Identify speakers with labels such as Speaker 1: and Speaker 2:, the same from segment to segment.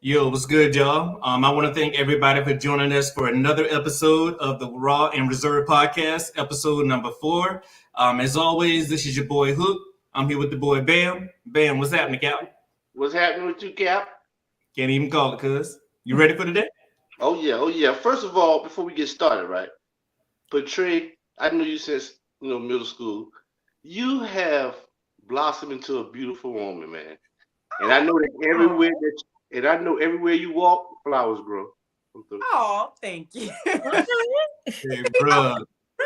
Speaker 1: Yo, what's good, y'all? I want to thank everybody for joining us for another episode of the Raw and Reserve podcast, episode number 4. As always, this is your boy Hook. I'm here with the boy Bam. Bam, what's happening, Cap?
Speaker 2: What's happening with you, Cap?
Speaker 1: Can't even call it, cuz. You ready for today?
Speaker 2: Oh yeah. First of all, before we get started, right? Portray, I know you since middle school. You have blossomed into a beautiful woman, man. And I know that
Speaker 3: Oh,
Speaker 2: everywhere you walk, flowers grow.
Speaker 3: oh, thank you.
Speaker 1: Hey, bro.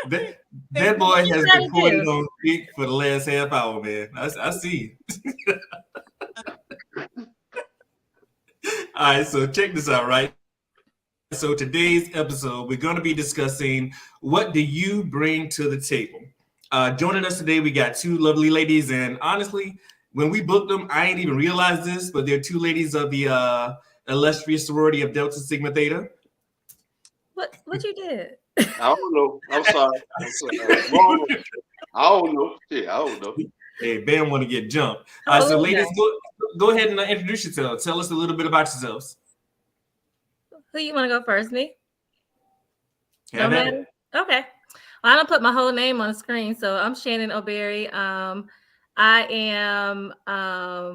Speaker 1: That boy
Speaker 4: What you
Speaker 1: has
Speaker 4: trying
Speaker 1: been
Speaker 4: to
Speaker 1: pointing
Speaker 4: do?
Speaker 1: on speak for the last half hour, man. I see. All right, so check this out, right? So today's episode, we're going to be discussing what do you bring to the table. Joining us today, we got two lovely ladies, and honestly, when we booked them, I ain't even realized this, but they're two ladies of the illustrious sorority of Delta Sigma Theta.
Speaker 4: What you did?
Speaker 2: I don't know. I'm sorry. Wrong. I don't know. Yeah, I don't know.
Speaker 1: Hey, Bam want to get jumped. So ladies, go ahead and introduce yourselves. Tell us a little bit about yourselves.
Speaker 4: Who you want to go first? Me?
Speaker 1: Have
Speaker 4: No
Speaker 1: at
Speaker 4: matter?
Speaker 1: it.
Speaker 4: Okay. Well, I don't put my whole name on the screen, so I'm Shannon O'Berry. I am a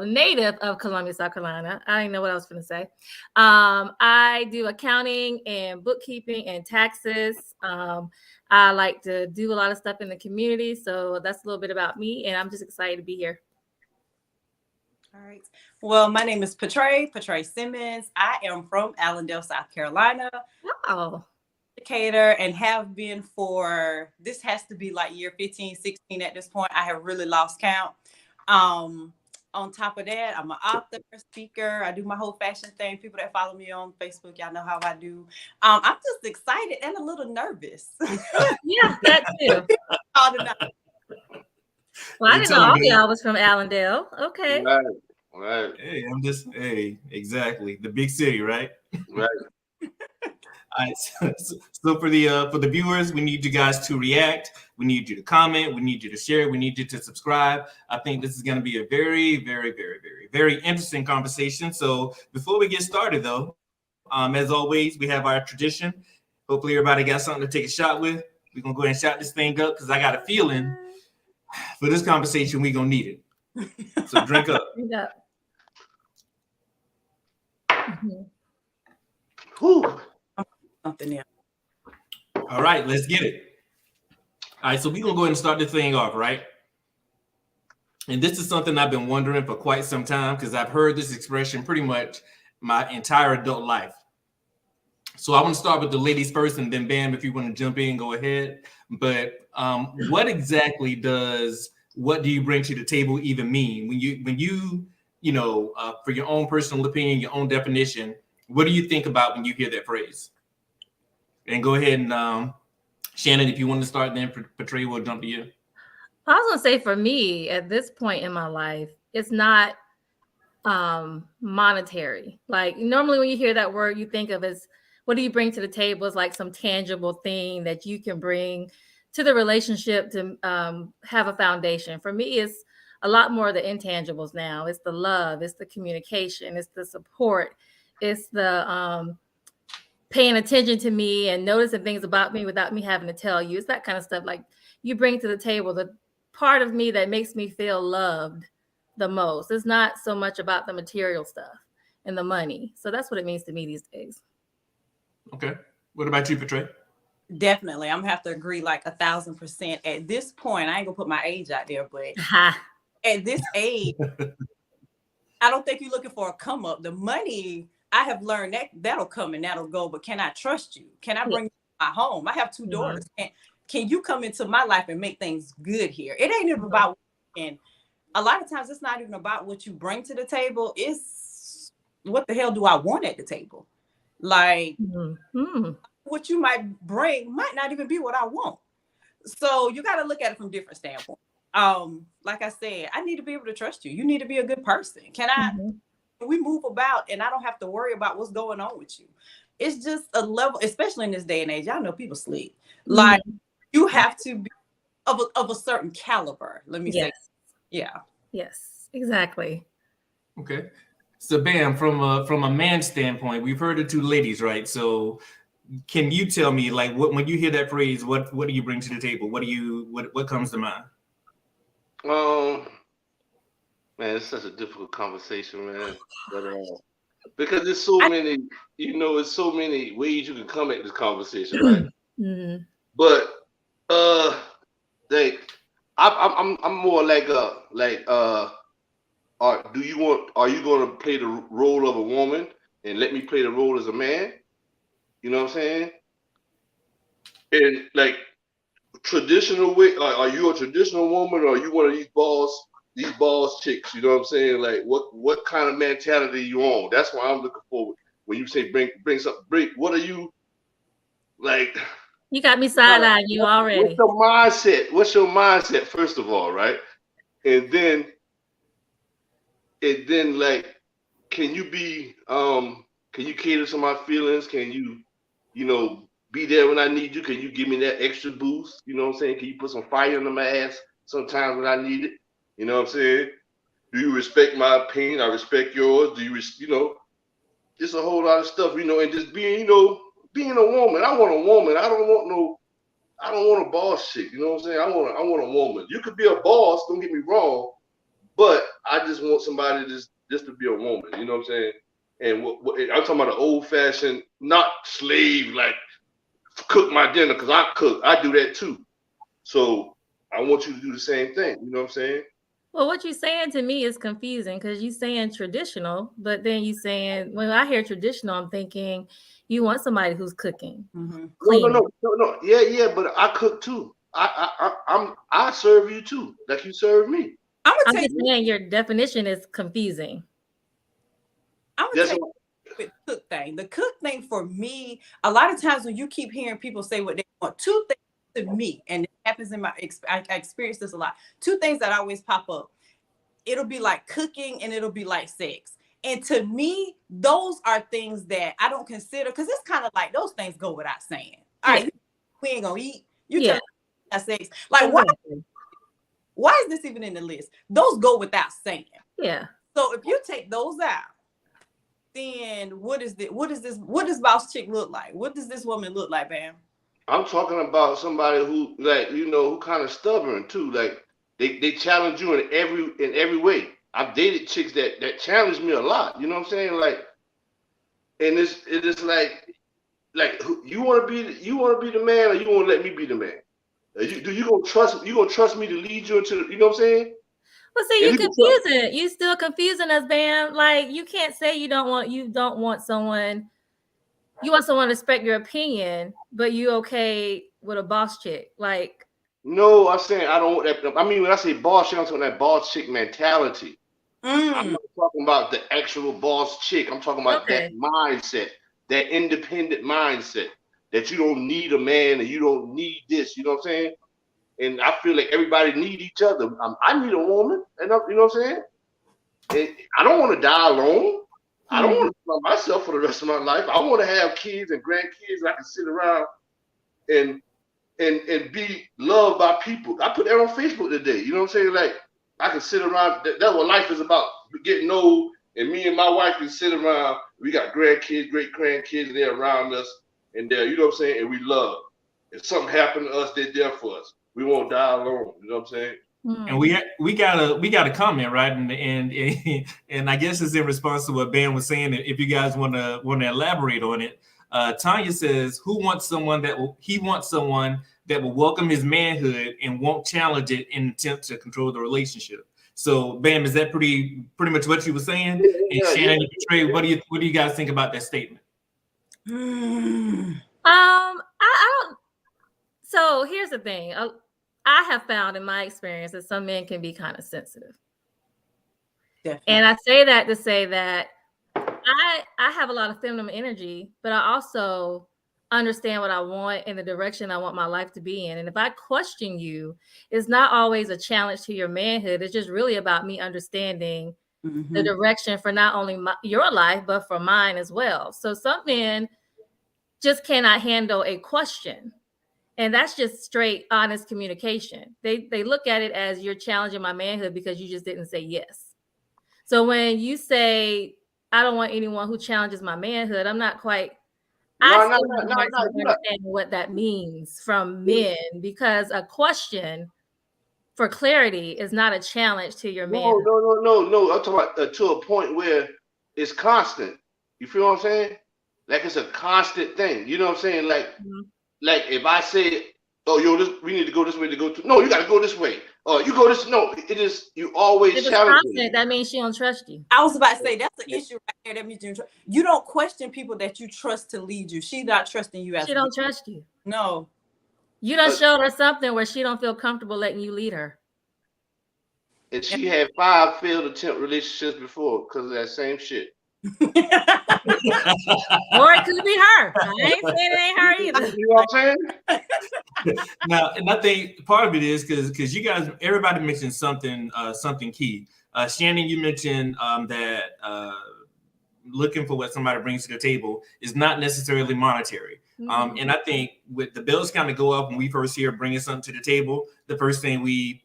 Speaker 4: native of Columbia, South Carolina. I didn't know what I was going to say. I do accounting and bookkeeping and taxes. I like to do a lot of stuff in the community, so that's a little bit about me, and I'm just excited to be here.
Speaker 3: All right. Well, my name is Portray Simmons. I am from Allendale, South Carolina.
Speaker 4: Oh,
Speaker 3: Educator and have been for, this has to be like year 15, 16 at this point. I have really lost count. On top of that, I'm an author, speaker. I do my whole fashion thing. People that follow me on Facebook, y'all know how I do. I'm just excited and a little nervous.
Speaker 4: yeah, that too. Well, I didn't know all y'all was from Allendale. Okay.
Speaker 2: Right.
Speaker 1: Hey, exactly. The big city, right?
Speaker 2: Right.
Speaker 1: All right. So for the viewers, we need you guys to react. We need you to comment. We need you to share. We need you to subscribe. I think this is going to be a very, very, very, very, very interesting conversation. So before we get started, though, as always, we have our tradition. Hopefully, everybody got something to take a shot with. We're gonna go ahead and shot this thing up because I got a feeling for this conversation we're gonna need it. So drink up.
Speaker 4: Drink up.
Speaker 2: Whew.
Speaker 3: Something else.
Speaker 1: All right, let's get it. All right, so we're gonna go ahead and start this thing off, right? And this is something I've been wondering for quite some time because I've heard this expression pretty much my entire adult life. So I want to start with the ladies first, and then Bam, if you want to jump in, go ahead. But what exactly does "what do you bring to the table" even mean? When you for your own personal opinion, your own definition, what do you think about when you hear that phrase? And go ahead and Shannon, if you want to start, then Portray will jump to you.
Speaker 4: I was gonna say for me at this point in my life, it's not monetary. Like normally when you hear that word, you think of as what do you bring to the table is like some tangible thing that you can bring to the relationship to have a foundation. For me, it's a lot more of the intangibles now. It's the love, it's the communication, it's the support, it's the paying attention to me and noticing things about me without me having to tell you. It's that kind of stuff like you bring to the table, the part of me that makes me feel loved the most. It's not so much about the material stuff and the money. So that's what it means to me these days.
Speaker 1: Okay. What about you, Portray?
Speaker 3: Definitely. I'm gonna have to agree like 1,000%. At this point, I ain't gonna put my age out there, but at this age, I don't think you're looking for a come up. The money, I have learned that'll come and that'll go, but can I trust you? Can I bring you to my home? I have 2 daughters. Can you come into my life and make things good here? It ain't even about, and a lot of times it's not even about what you bring to the table. It's what the hell do I want at the table? Like what you might bring might not even be what I want. So you got to look at it from different standpoints. Like I said, I need to be able to trust you. You need to be a good person. We move about and I don't have to worry about what's going on with you. It's just a level, especially in this day and age. Y'all know people sleep. Like you have to be of a certain caliber. Let me say. Yeah.
Speaker 4: Yes, exactly.
Speaker 1: Okay. So Bam, from a man standpoint, we've heard the two ladies, right? So can you tell me, like, when you hear that phrase, what do you bring to the table? What comes to mind?
Speaker 2: Man, it's such a difficult conversation, man. But because there's so many, it's so many ways you can come at this conversation, right?
Speaker 4: Mm-hmm.
Speaker 2: But like I'm more like are you going to play the role of a woman and let me play the role as a man? You know what I'm saying? And like traditional way, are you a traditional woman or are you one of these boss chicks? You know what I'm saying? Like what kind of mentality you on? That's what I'm looking for when you say bring something. What are you like?
Speaker 4: You got me side-eyeing you already.
Speaker 2: What's your mindset, first of all, right? And then like, can you cater to my feelings? Can you, be there when I need you? Can you give me that extra boost? You know what I'm saying? Can you put some fire under my ass sometimes when I need it? You know what I'm saying? Do you respect my opinion? I respect yours. Do you, just a whole lot of stuff, and just being a woman. I want a woman. I don't want a boss chick. You know what I'm saying? I want a woman. You could be a boss, don't get me wrong, but I just want somebody just to be a woman. You know what I'm saying? And I'm talking about an old-fashioned, not slave, like cook my dinner, because I cook. I do that too. So I want you to do the same thing. You know what I'm saying?
Speaker 4: Well, what you're saying to me is confusing because you're saying traditional, but then you're saying, when I hear traditional, I'm thinking you want somebody who's cooking.
Speaker 3: Mm-hmm.
Speaker 2: No. Yeah, but I cook too. I serve you too, like you serve me.
Speaker 4: I'm just saying your definition is confusing.
Speaker 3: I'm gonna tell you the cook thing. The cook thing for me, a lot of times when you keep hearing people say what they want, two things to me, and it happens in I experience this a lot. Two things that always pop up. It'll be like cooking and it'll be like sex. And to me, those are things that I don't consider, because it's kind of like those things go without saying. All right, we ain't gonna eat. You tell me sex. Like, why is this even in the list? Those go without saying.
Speaker 4: Yeah.
Speaker 3: So if you take those out, then what does boss chick look like? What does this woman look like, Bam?
Speaker 2: I'm talking about somebody who, like, who kind of stubborn too. Like they challenge you in every way. I've dated chicks that challenge me a lot. You know what I'm saying? Like, and it is like you want to be the man, or you want to let me be the man? You gonna trust me to lead you into you know what I'm saying?
Speaker 4: Well, see, you're confusing. You still confusing us, Bam. Like, you can't say you don't want someone. You want someone to respect your opinion, but you okay with a boss chick? Like,
Speaker 2: no, I'm saying I don't want that. I mean, when I say boss chick, I'm talking that boss chick mentality. I'm not talking about the actual boss chick. I'm talking about that mindset, that independent mindset, that you don't need a man and you don't need this. You know what I'm saying? And I feel like everybody need each other. I need a woman, and you know what I'm saying? And I don't want to die alone. I don't want to love myself for the rest of my life. I want to have kids and grandkids. I can sit around and be loved by people. I put that on Facebook today. You know what I'm saying? Like, I can sit around. That's what life is about. Getting old, and me and my wife can sit around. We got grandkids, great grandkids, and they're around us, and they're, you know what I'm saying? And we love. If something happened to us, they're there for us. We won't die alone. You know what I'm saying?
Speaker 1: And we got a comment, right? And I guess it's in response to what Ben was saying. If you guys want to elaborate on it, Tanya says, "He wants someone that will welcome his manhood and won't challenge it in an attempt to control the relationship." So, Bam, is that pretty much what you were saying? And Shannon, Trey, what do you guys think about that statement?
Speaker 4: I don't. So here's the thing. I have found in my experience that some men can be kind of sensitive. Definitely. And I say that to say that I have a lot of feminine energy, but I also understand what I want and the direction I want my life to be in. And if I question you, it's not always a challenge to your manhood. It's just really about me understanding the direction for not only your life, but for mine as well. So some men just cannot handle a question. And that's just straight, honest communication. They look at it as you're challenging my manhood because you just didn't say yes. So when you say I don't want anyone who challenges my manhood. I'm not quite.
Speaker 2: No,
Speaker 4: I
Speaker 2: no,
Speaker 4: still
Speaker 2: no,
Speaker 4: have a
Speaker 2: no,
Speaker 4: hard
Speaker 2: no,
Speaker 4: time
Speaker 2: you're not.
Speaker 4: understanding what that means from men, because a question for clarity is not a challenge to your
Speaker 2: No,
Speaker 4: manhood.
Speaker 2: no. I'm talking about to a point where it's constant. You feel what I'm saying? Like it's a constant thing. You know what I'm saying? Like if I say, "Oh, we need to go this way to go to," no, you got to go this way. Or you go this. No, it is you always
Speaker 4: If it's
Speaker 2: challenge
Speaker 4: constant,
Speaker 2: me.
Speaker 4: that means she don't trust you.
Speaker 3: I was about to say that's the issue right there. That means you don't question people that you trust to lead you. She's not trusting you as
Speaker 4: She don't trust you.
Speaker 3: No.
Speaker 4: You done showed her something where she don't feel comfortable letting you lead her.
Speaker 2: And she had 5 failed attempt relationships before because of that same shit.
Speaker 4: Or it could be her. I ain't saying it ain't her either.
Speaker 2: You know what I'm saying?
Speaker 1: Now, and I think part of it is because you guys, everybody mentioned something key. Shannon, you mentioned that looking for what somebody brings to the table is not necessarily monetary. And I think with the bills kind of go up when we first hear bringing something to the table, the first thing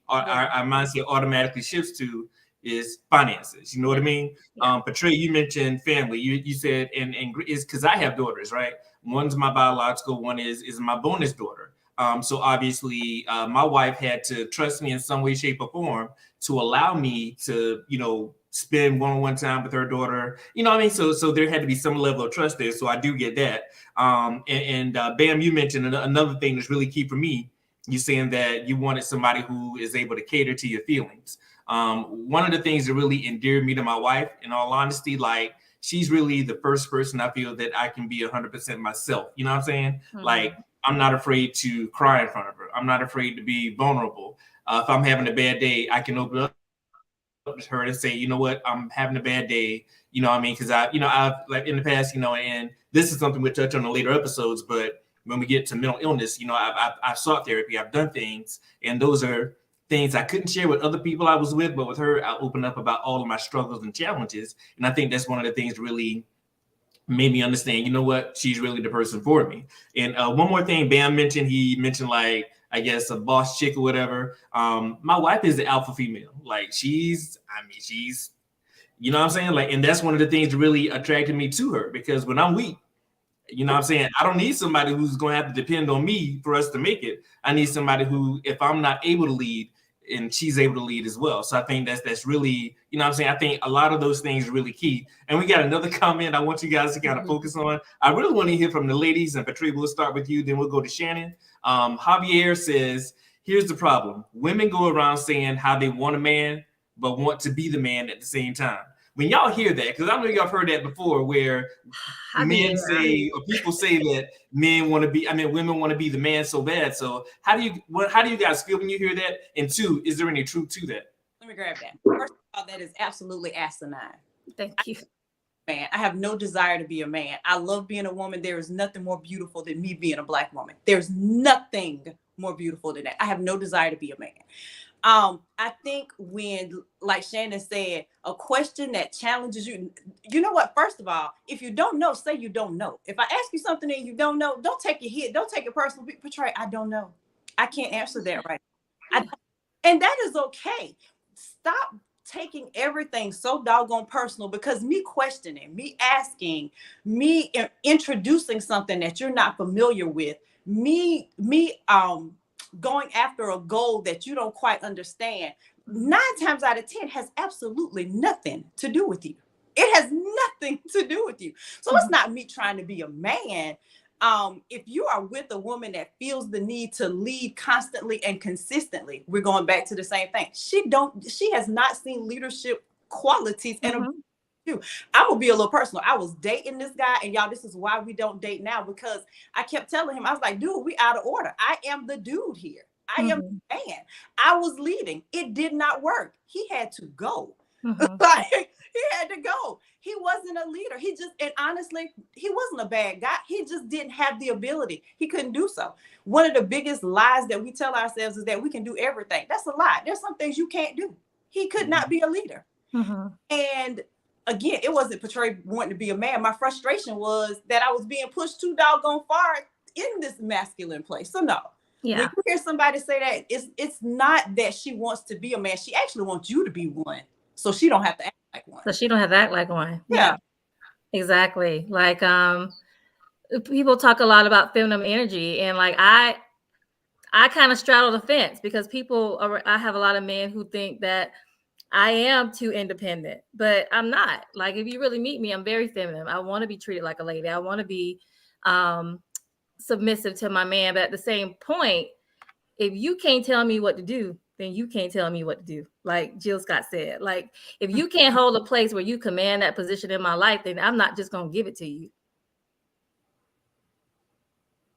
Speaker 1: our mindset automatically shifts to is finances. You know what I mean?
Speaker 4: Yeah.
Speaker 1: Patria, you mentioned family. You said, and it's because I have daughters, right? One's my biological, one is my bonus daughter. So obviously, my wife had to trust me in some way, shape, or form to allow me to, spend one-on-one time with her daughter. You know what I mean? So there had to be some level of trust there. So I do get that. Bam, you mentioned another thing that's really key for me. You saying that you wanted somebody who is able to cater to your feelings. One of the things that really endeared me to my wife, in all honesty, like she's really the first person I feel that I can be 100% myself. You know what I'm saying?
Speaker 4: Mm-hmm.
Speaker 1: Like I'm not afraid to cry in front of her. I'm not afraid to be vulnerable. If I'm having a bad day, I can open up to her and say, you know what, I'm having a bad day. You know what I mean? Because I've like in the past, and this is something we'll touch on the later episodes, but when we get to mental illness, I've sought therapy, I've done things, and those are things I couldn't share with other people I was with, but with her, I opened up about all of my struggles and challenges. And I think that's one of the things that really made me understand, you know what, she's really the person for me. And one more thing Bam mentioned, he mentioned like, I guess a boss chick or whatever. My wife is the alpha female. Like she's, you know what I'm saying? Like, and that's one of the things that really attracted me to her, because when I'm weak, you know what I'm saying, I don't need somebody who's going to have to depend on me for us to make it. I need somebody who, if I'm not able to lead, and she's able to lead as well. So I think that's really, you know what I'm saying? I think a lot of those things are really key. And we got another comment I want you guys to kind of focus on. I really want to hear from the ladies, and Patria, we'll start with you, then we'll go to Shannon. Javier says, here's the problem. Women go around saying how they want a man, but want to be the man at the same time. When y'all hear that, because I know y'all have heard that before, where men say, or people say that women want to be the man so bad. So how do you guys feel when you hear that? And two, is there any truth to that?
Speaker 3: Let me grab that. First of all, that is absolutely asinine.
Speaker 4: Thank you.
Speaker 3: Man, I have no desire to be a man. I love being a woman. There is nothing more beautiful than me being a Black woman. There's nothing more beautiful than that. I have no desire to be a man. I think when, like Shannon said, a question that challenges you, you know what? First of all, if you don't know, say you don't know. If I ask you something and you don't know, don't take it personal. Portray, I don't know. I can't answer that right now. And that is okay. Stop taking everything so doggone personal, because me questioning, me asking, me introducing something that you're not familiar with, me going after a goal that you don't quite understand, 9 times out of 10 has absolutely nothing to do with you. It has nothing to do with you. So it's not me trying to be a man. If you are with a woman that feels the need to lead constantly and consistently, we're going back to the same thing. She has not seen leadership qualities in I'm gonna be a little personal. I was dating this guy, and y'all, this is why we don't date now, because I kept telling him, I was like, dude, we out of order. I am the dude here. I am the man. I was leading. It did not work. He had to go. Like, he had to go. He wasn't a leader. And honestly, he wasn't a bad guy. He just didn't have the ability. He couldn't do so. One of the biggest lies that we tell ourselves is that we can do everything. That's a lie. There's some things you can't do. He could not be a leader. And again, it wasn't Portray wanting to be a man. My frustration was that I was being pushed too doggone far in this masculine place. So no. Yeah. When you hear somebody say that, it's not that she wants to be a man. She actually wants you to be one, so she don't have to act like one.
Speaker 4: So she don't have to act like one.
Speaker 3: Yeah.
Speaker 4: Exactly. Like people talk a lot about feminine energy, and like I kind of straddle the fence because I have a lot of men who think that I am too independent, but I'm not. Like, if you really meet me, I'm very feminine. I want to be treated like a lady. I want to be submissive to my man. But at the same point, if you can't tell me what to do, then you can't tell me what to do. Like Jill Scott said, like, if you can't hold a place where you command that position in my life, then I'm not just going to give it to you.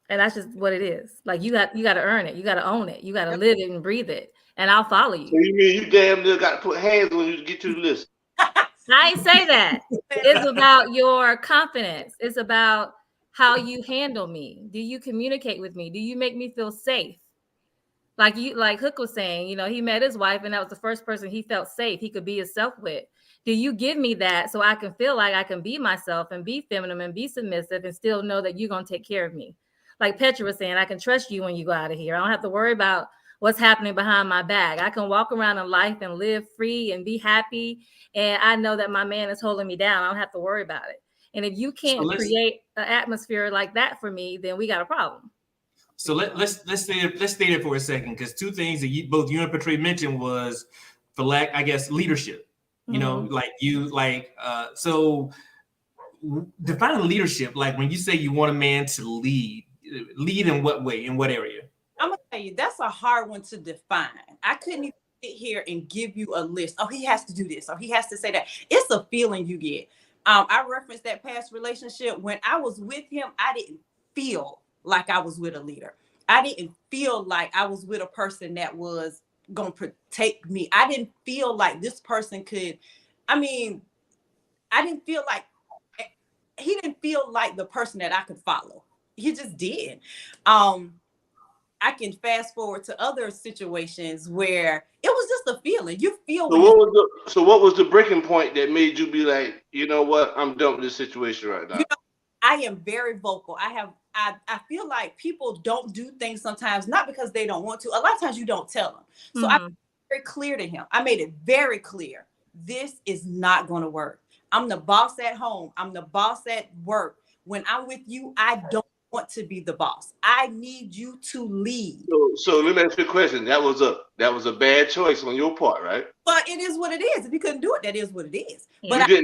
Speaker 4: And that's just what it is. Like, you got to earn it. You got to own it. You got to live it and breathe it. And I'll follow you.
Speaker 2: So you mean you damn near got to put hands on you to get you the list?
Speaker 4: I ain't say that. It's about your confidence. It's about how you handle me. Do you communicate with me? Do you make me feel safe? Like Hook was saying, he met his wife and that was the first person he felt safe. He could be himself with. Do you give me that so I can feel like I can be myself and be feminine and be submissive and still know that you're going to take care of me? Like Petra was saying, I can trust you when you go out of here. I don't have to worry about what's happening behind my back. I can walk around in life and live free and be happy. And I know that my man is holding me down. I don't have to worry about it. And if you can't create an atmosphere like that for me, then we got a problem.
Speaker 1: So let's stay there for a second, because two things that both you and Patrice mentioned was, for lack, I guess, leadership. So define leadership. Like, when you say you want a man to lead in what way, in what area?
Speaker 3: I'm gonna tell you, that's a hard one to define. I couldn't even sit here and give you a list. Oh, he has to do this, or he has to say that. It's a feeling you get. I referenced that past relationship. When I was with him, I didn't feel like I was with a leader. I didn't feel like I was with a person that was gonna protect me. I didn't feel like this person could. I didn't feel like he didn't feel like the person that I could follow. He just did. I can fast forward to other situations where it was just a feeling. You feel.
Speaker 2: So what was the breaking point that made you be like, you know what, I'm done with this situation right now?
Speaker 3: I am very vocal. I feel like people don't do things sometimes, not because they don't want to. A lot of times you don't tell them. So I made it very clear to him. I made it very clear. This is not going to work. I'm the boss at home. I'm the boss at work. When I'm with you, I don't want to be the boss. I need you to lead.
Speaker 2: So let me ask you a question. That was a bad choice on your part, right?
Speaker 3: But it is what it is. If you couldn't do it, that is what it is.
Speaker 4: Yeah.
Speaker 3: But
Speaker 2: you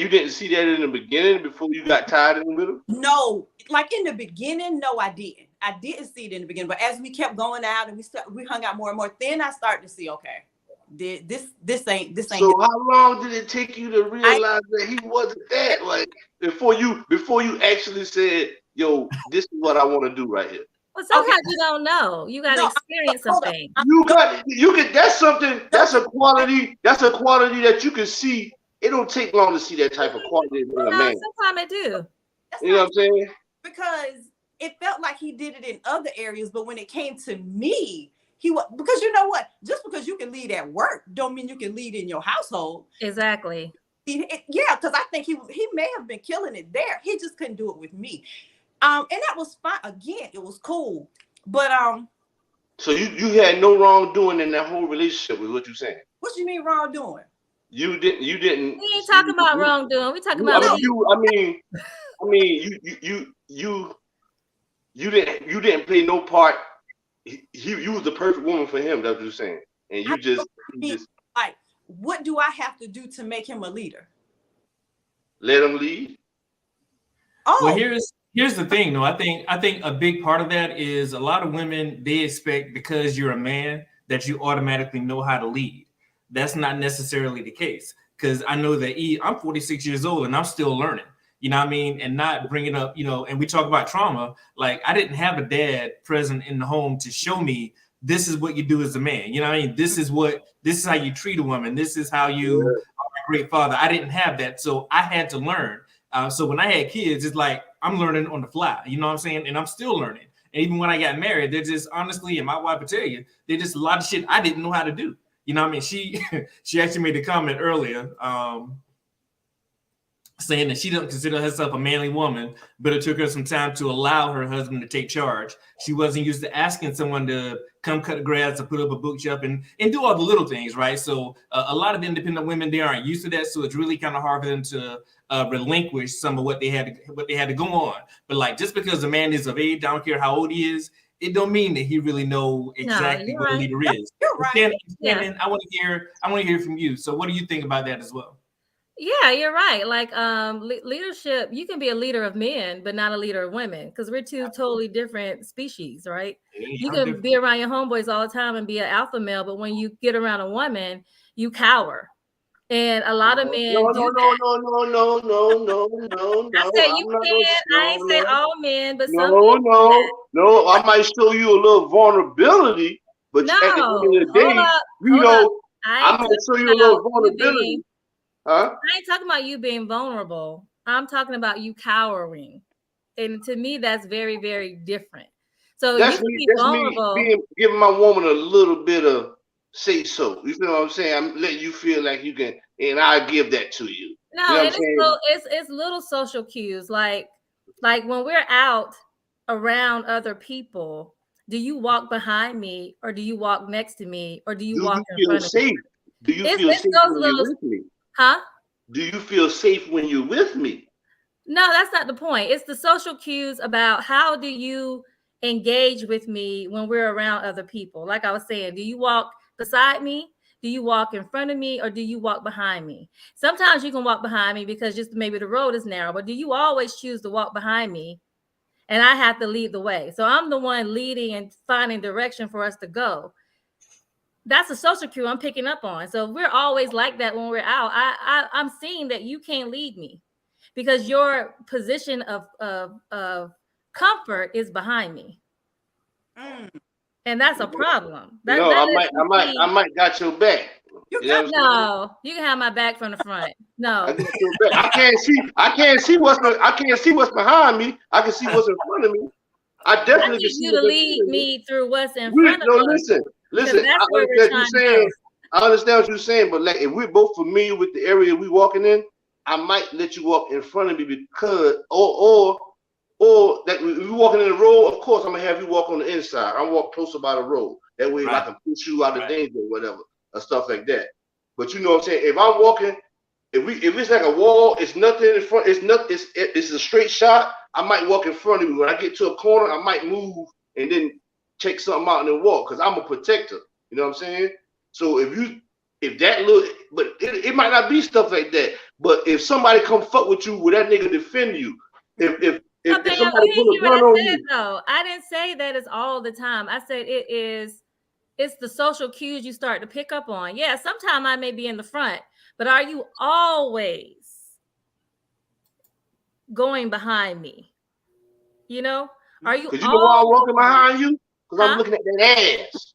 Speaker 2: didn't see that in the beginning before you got tired in the middle?
Speaker 3: No, like in the beginning, no, I didn't. I didn't see it in the beginning. But as we kept going out and we hung out more and more, then I started to see, okay, this ain't.
Speaker 2: So how long did it take you to realize that he wasn't that? Like, before you actually said, yo, this is what I want to do right here?
Speaker 4: Well, sometimes you don't know. You got to experience something.
Speaker 2: That's a quality that you can see. It don't take long to see that type of quality in a man.
Speaker 4: Sometimes it do.
Speaker 2: You know what I'm saying?
Speaker 3: Because it felt like he did it in other areas, but when it came to me, because you know what? Just because you can lead at work don't mean you can lead in your household.
Speaker 4: Exactly.
Speaker 3: Yeah, because I think he may have been killing it there. He just couldn't do it with me. And that was fine. Again, it was cool. But
Speaker 2: so you had no wrongdoing in that whole relationship, is what you're saying?
Speaker 3: What you mean wrongdoing?
Speaker 2: You didn't.
Speaker 4: We ain't talking about wrongdoing. We talking about
Speaker 2: you didn't play no part. You was the perfect woman for him. That's what you're saying. And you just
Speaker 3: like, what do I have to do to make him a leader?
Speaker 2: Let him lead.
Speaker 3: Oh,
Speaker 1: well, here's the thing, though. I think a big part of that is a lot of women, they expect because you're a man that you automatically know how to lead. That's not necessarily the case, because I know that I'm 46 years old and I'm still learning. You know what I mean? And not bringing up, and we talk about trauma. Like, I didn't have a dad present in the home to show me this is what you do as a man. You know what I mean? This is how you treat a woman. This is how you are a great father. I didn't have that. So I had to learn. So when I had kids, it's like I'm learning on the fly. You know what I'm saying? And I'm still learning. And even when I got married, they're just, honestly, and my wife will tell you, there's just a lot of shit I didn't know how to do. You know what I mean? She actually made a comment earlier. saying that she doesn't consider herself a manly woman, but it took her some time to allow her husband to take charge. She wasn't used to asking someone to come cut the grass or put up a bookshelf and do all the little things, right? So a lot of independent women, they aren't used to that. So it's really kind of hard for them to relinquish some of what they had to go on. But like, just because a man is of age, I don't care how old he is, it don't mean that he really know exactly what a leader is.
Speaker 3: You're right.
Speaker 1: Shannon, I want to hear from you. So what do you think about that as well?
Speaker 4: Yeah, you're right. Like leadership, you can be a leader of men, but not a leader of women, because we're two totally different species, right? You can be around your homeboys all the time and be an alpha male, but when you get around a woman, you cower. And a lot of men
Speaker 2: No.
Speaker 4: I said you can. I ain't say all men, but some
Speaker 2: No. I might show you a little vulnerability, but at the end of the day, I'm gonna show you a little vulnerability. Huh?
Speaker 4: I ain't talking about you being vulnerable. I'm talking about you cowering. And to me, that's very, very different. So
Speaker 2: that's
Speaker 4: you can be vulnerable.
Speaker 2: Giving my woman a little bit of say so. You feel what I'm saying? I'm letting you feel like you can, and I give that to you.
Speaker 4: No,
Speaker 2: you know
Speaker 4: and it's little social cues. Like when we're out around other people, do you walk behind me, or do you walk next to me, or do you walk in front of me?
Speaker 2: Do you feel safe when you're with me?
Speaker 4: Huh?
Speaker 2: Do you feel safe when you're with me?
Speaker 4: No, that's not the point. It's the social cues about how do you engage with me when we're around other people. Like I was saying, do you walk beside me? Do you walk in front of me, or do you walk behind me? Sometimes you can walk behind me because just maybe the road is narrow, but do you always choose to walk behind me and I have to lead the way? So I'm the one leading and finding direction for us to go. That's a social cue I'm picking up on. So we're always like that when we're out. I'm seeing that you can't lead me because your position of comfort is behind me. And that's a problem.
Speaker 2: I might got your back.
Speaker 4: No, you can have my back from the front. No,
Speaker 2: I can't see what's behind me. I can see what's in front of me. I definitely can see
Speaker 4: you to lead me through what's in front of us.
Speaker 2: Listen. I understand what you're saying, but like if we're both familiar with the area we walking in, I might let you walk in front of me because or that if you walking in the road, of course I'm gonna have you walk on the inside. I walk closer by the road. That way I can push you out of danger or whatever, or stuff like that. But you know what I'm saying? If I'm walking, if it's like a wall, it's nothing in front, it's a straight shot, I might walk in front of you. When I get to a corner, I might move and then check something out and then walk, because I'm a protector. You know what I'm saying? So if that look, but it might not be stuff like that. But if somebody come fuck with you, will that nigga defend you? If somebody put a gun on you,
Speaker 4: though, I didn't say that it's all the time. I said it's the social cues you start to pick up on. Yeah, sometimes I may be in the front, but are you always going behind me? You know, are you?
Speaker 2: Because you know why I'm walking behind you? Because I'm looking at that ass.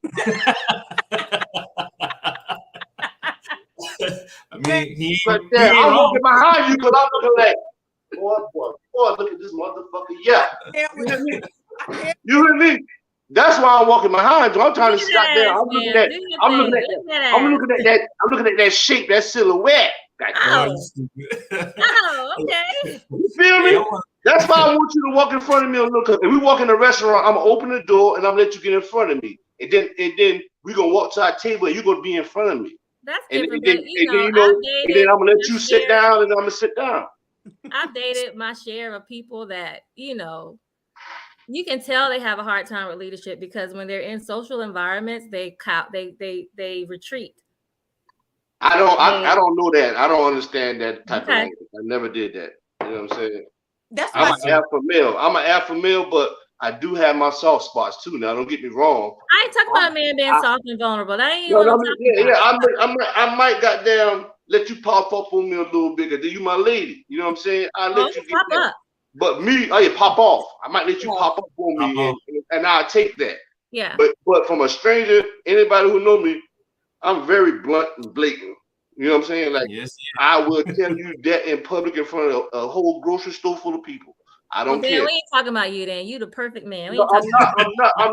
Speaker 1: I mean,
Speaker 2: I'm walking behind you because I'm looking like, boy, look at this motherfucker. Yeah. You hear me? That's why I'm walking behind you. I'm trying to stop there. I'm looking at that shape, that silhouette.
Speaker 4: Oh, okay.
Speaker 2: You feel me? That's why I want you to walk in front of me and look up. If we walk in a restaurant, I'm gonna open the door and I'm gonna let you get in front of me. And then we're gonna walk to our table and you're gonna be in front of me.
Speaker 4: That's
Speaker 2: different.
Speaker 4: And
Speaker 2: then I'm gonna let you sit down and I'm gonna sit down.
Speaker 4: I've dated my share of people that, you know, you can tell they have a hard time with leadership because when they're in social environments, they retreat.
Speaker 2: I don't know that. I don't understand that type of language. I never did that. You know what I'm saying? I'm an alpha male, but I do have my soft spots too. Now, don't get me wrong.
Speaker 4: I ain't talking about a man being soft and vulnerable. That ain't what I'm talking about.
Speaker 2: I might goddamn let you pop up on me a little bit. Then you my lady. You know what I'm saying? I'll let you get that. But me, pop off. I might let you pop up on me, and I'll take that.
Speaker 4: Yeah.
Speaker 2: But from a stranger, anybody who know me, I'm very blunt and blatant. You know what I'm saying? Like, I will tell you that in public in front of a whole grocery store full of people. I don't care.
Speaker 4: We ain't talking about you. Then you the perfect man.
Speaker 2: I'm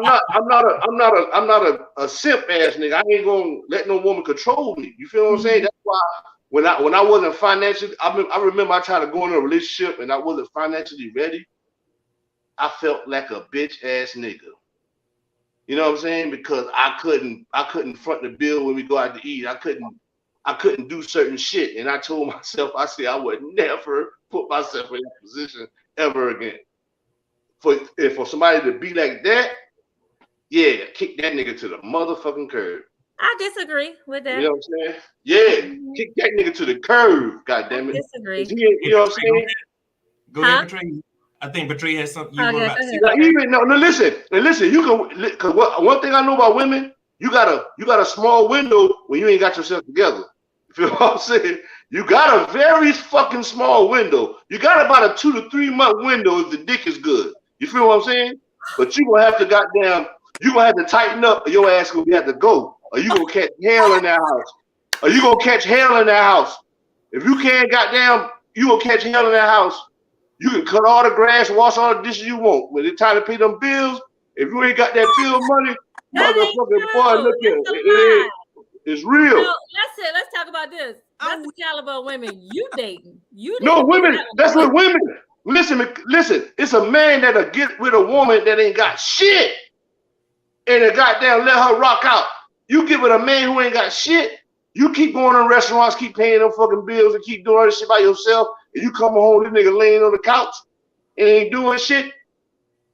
Speaker 2: not a simp ass nigga. I ain't gonna let no woman control me. You feel what I'm saying? That's why when I wasn't financially, I remember I tried to go in a relationship and I wasn't financially ready. I felt like a bitch ass nigga. You know what I'm saying? Because I couldn't front the bill when we go out to eat. I couldn't do certain shit. And I told myself, I said I would never put myself in that position ever again. For somebody to be like that, yeah, kick that nigga to the motherfucking curb.
Speaker 4: I disagree with that.
Speaker 2: You know what I'm saying? Yeah, kick that nigga to the curb, goddamn it.
Speaker 4: I disagree.
Speaker 2: You know what I'm saying?
Speaker 1: Go ahead, Patrice. I think Patrice has something you were about to say.
Speaker 2: No, listen. You can, because one thing I know about women, you got a small window when you ain't got yourself together. You feel what I'm saying? You got a very fucking small window. You got about a 2 to 3 month window if the dick is good. You feel what I'm saying? But you gonna have to tighten up, or your ass gonna have to go, or you gonna catch hell in that house. If you can't goddamn, you gonna catch hell in that house. You can cut all the grass, wash all the dishes you want. When it's time to pay them bills, if you ain't got that bill money, motherfucking boy, look at it. It's real.
Speaker 4: No, that's it. Let's talk about this. That's the caliber of women you dating.
Speaker 2: No, women. That's what women. Listen. It's a man that'll get with a woman that ain't got shit, and a goddamn let her rock out. You get with a man who ain't got shit. You keep going to restaurants, keep paying them fucking bills, and keep doing all this shit by yourself. And you come home, this nigga laying on the couch and ain't doing shit.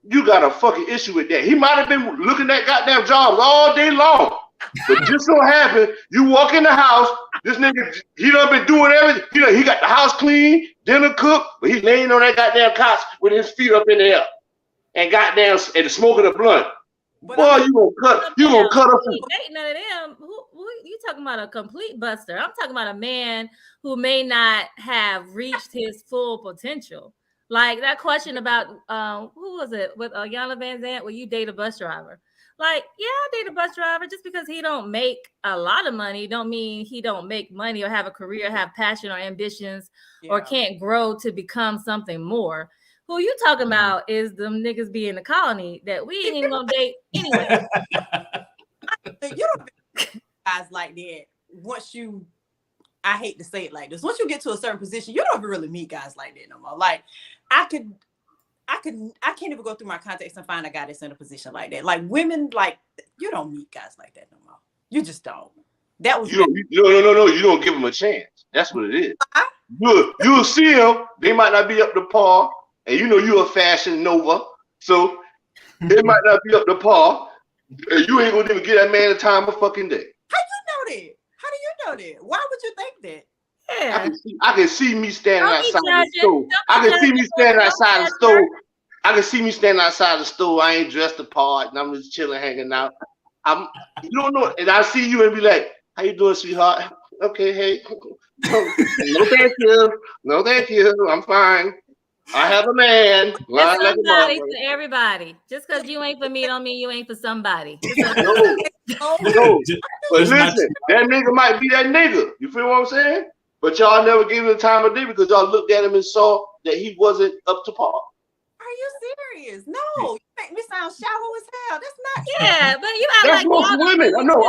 Speaker 2: You got a fucking issue with that. He might have been looking at goddamn jobs all day long, but just so happened you walk in the house. This nigga, he done been doing everything. He got the house clean, dinner cooked, but he laying on that goddamn couch with his feet up in the air and goddamn and smoking a blunt. Boy, you gonna cut up.
Speaker 4: Ain't none of them. Who you talking about? A complete buster. I'm talking about a man who may not have reached his full potential. Like that question about who was it with Yana Van Zant? Will you date a bus driver? Like, yeah, I date a bus driver. Just because he don't make a lot of money, don't mean he don't make money or have a career, have passion or ambitions, or can't grow to become something more. Who you talking about is them niggas be in the colony that we ain't even gonna date anyway.
Speaker 3: You don't guys like that once I hate to say it like this. Once you get to a certain position, you don't really meet guys like that no more. Like I can't even go through my contacts and find a guy that's in a position like that. Like women, like you don't meet guys like that no more. You just don't. That was
Speaker 2: no. You don't give them a chance. That's what it is. You'll see them. They might not be up to par. And you're a fashion nova, so they might not be up to par. And you ain't gonna even get that man a time of fucking day.
Speaker 3: How you know that? How do you know that? Why would you think that?
Speaker 4: Yeah.
Speaker 2: I can see me standing outside the store. I can see me standing outside the store. I can see me standing outside the store. I ain't dressed the part, and I'm just chilling, hanging out. You don't know, and I see you and be like, "How you doing, sweetheart?" Okay, hey. No, thank you. No, thank you. I'm fine. I have a man.
Speaker 4: It's somebody to everybody. Just because you ain't for me don't mean you ain't for somebody.
Speaker 2: No. But listen, that nigga might be that nigga. You feel what I'm saying? But y'all never gave him the time of day because y'all looked at him and saw that he wasn't up to par.
Speaker 3: Are you serious? No, you make me sound shallow as hell. That's not.
Speaker 4: Yeah, but you act
Speaker 2: that's
Speaker 4: like
Speaker 2: most women. I know.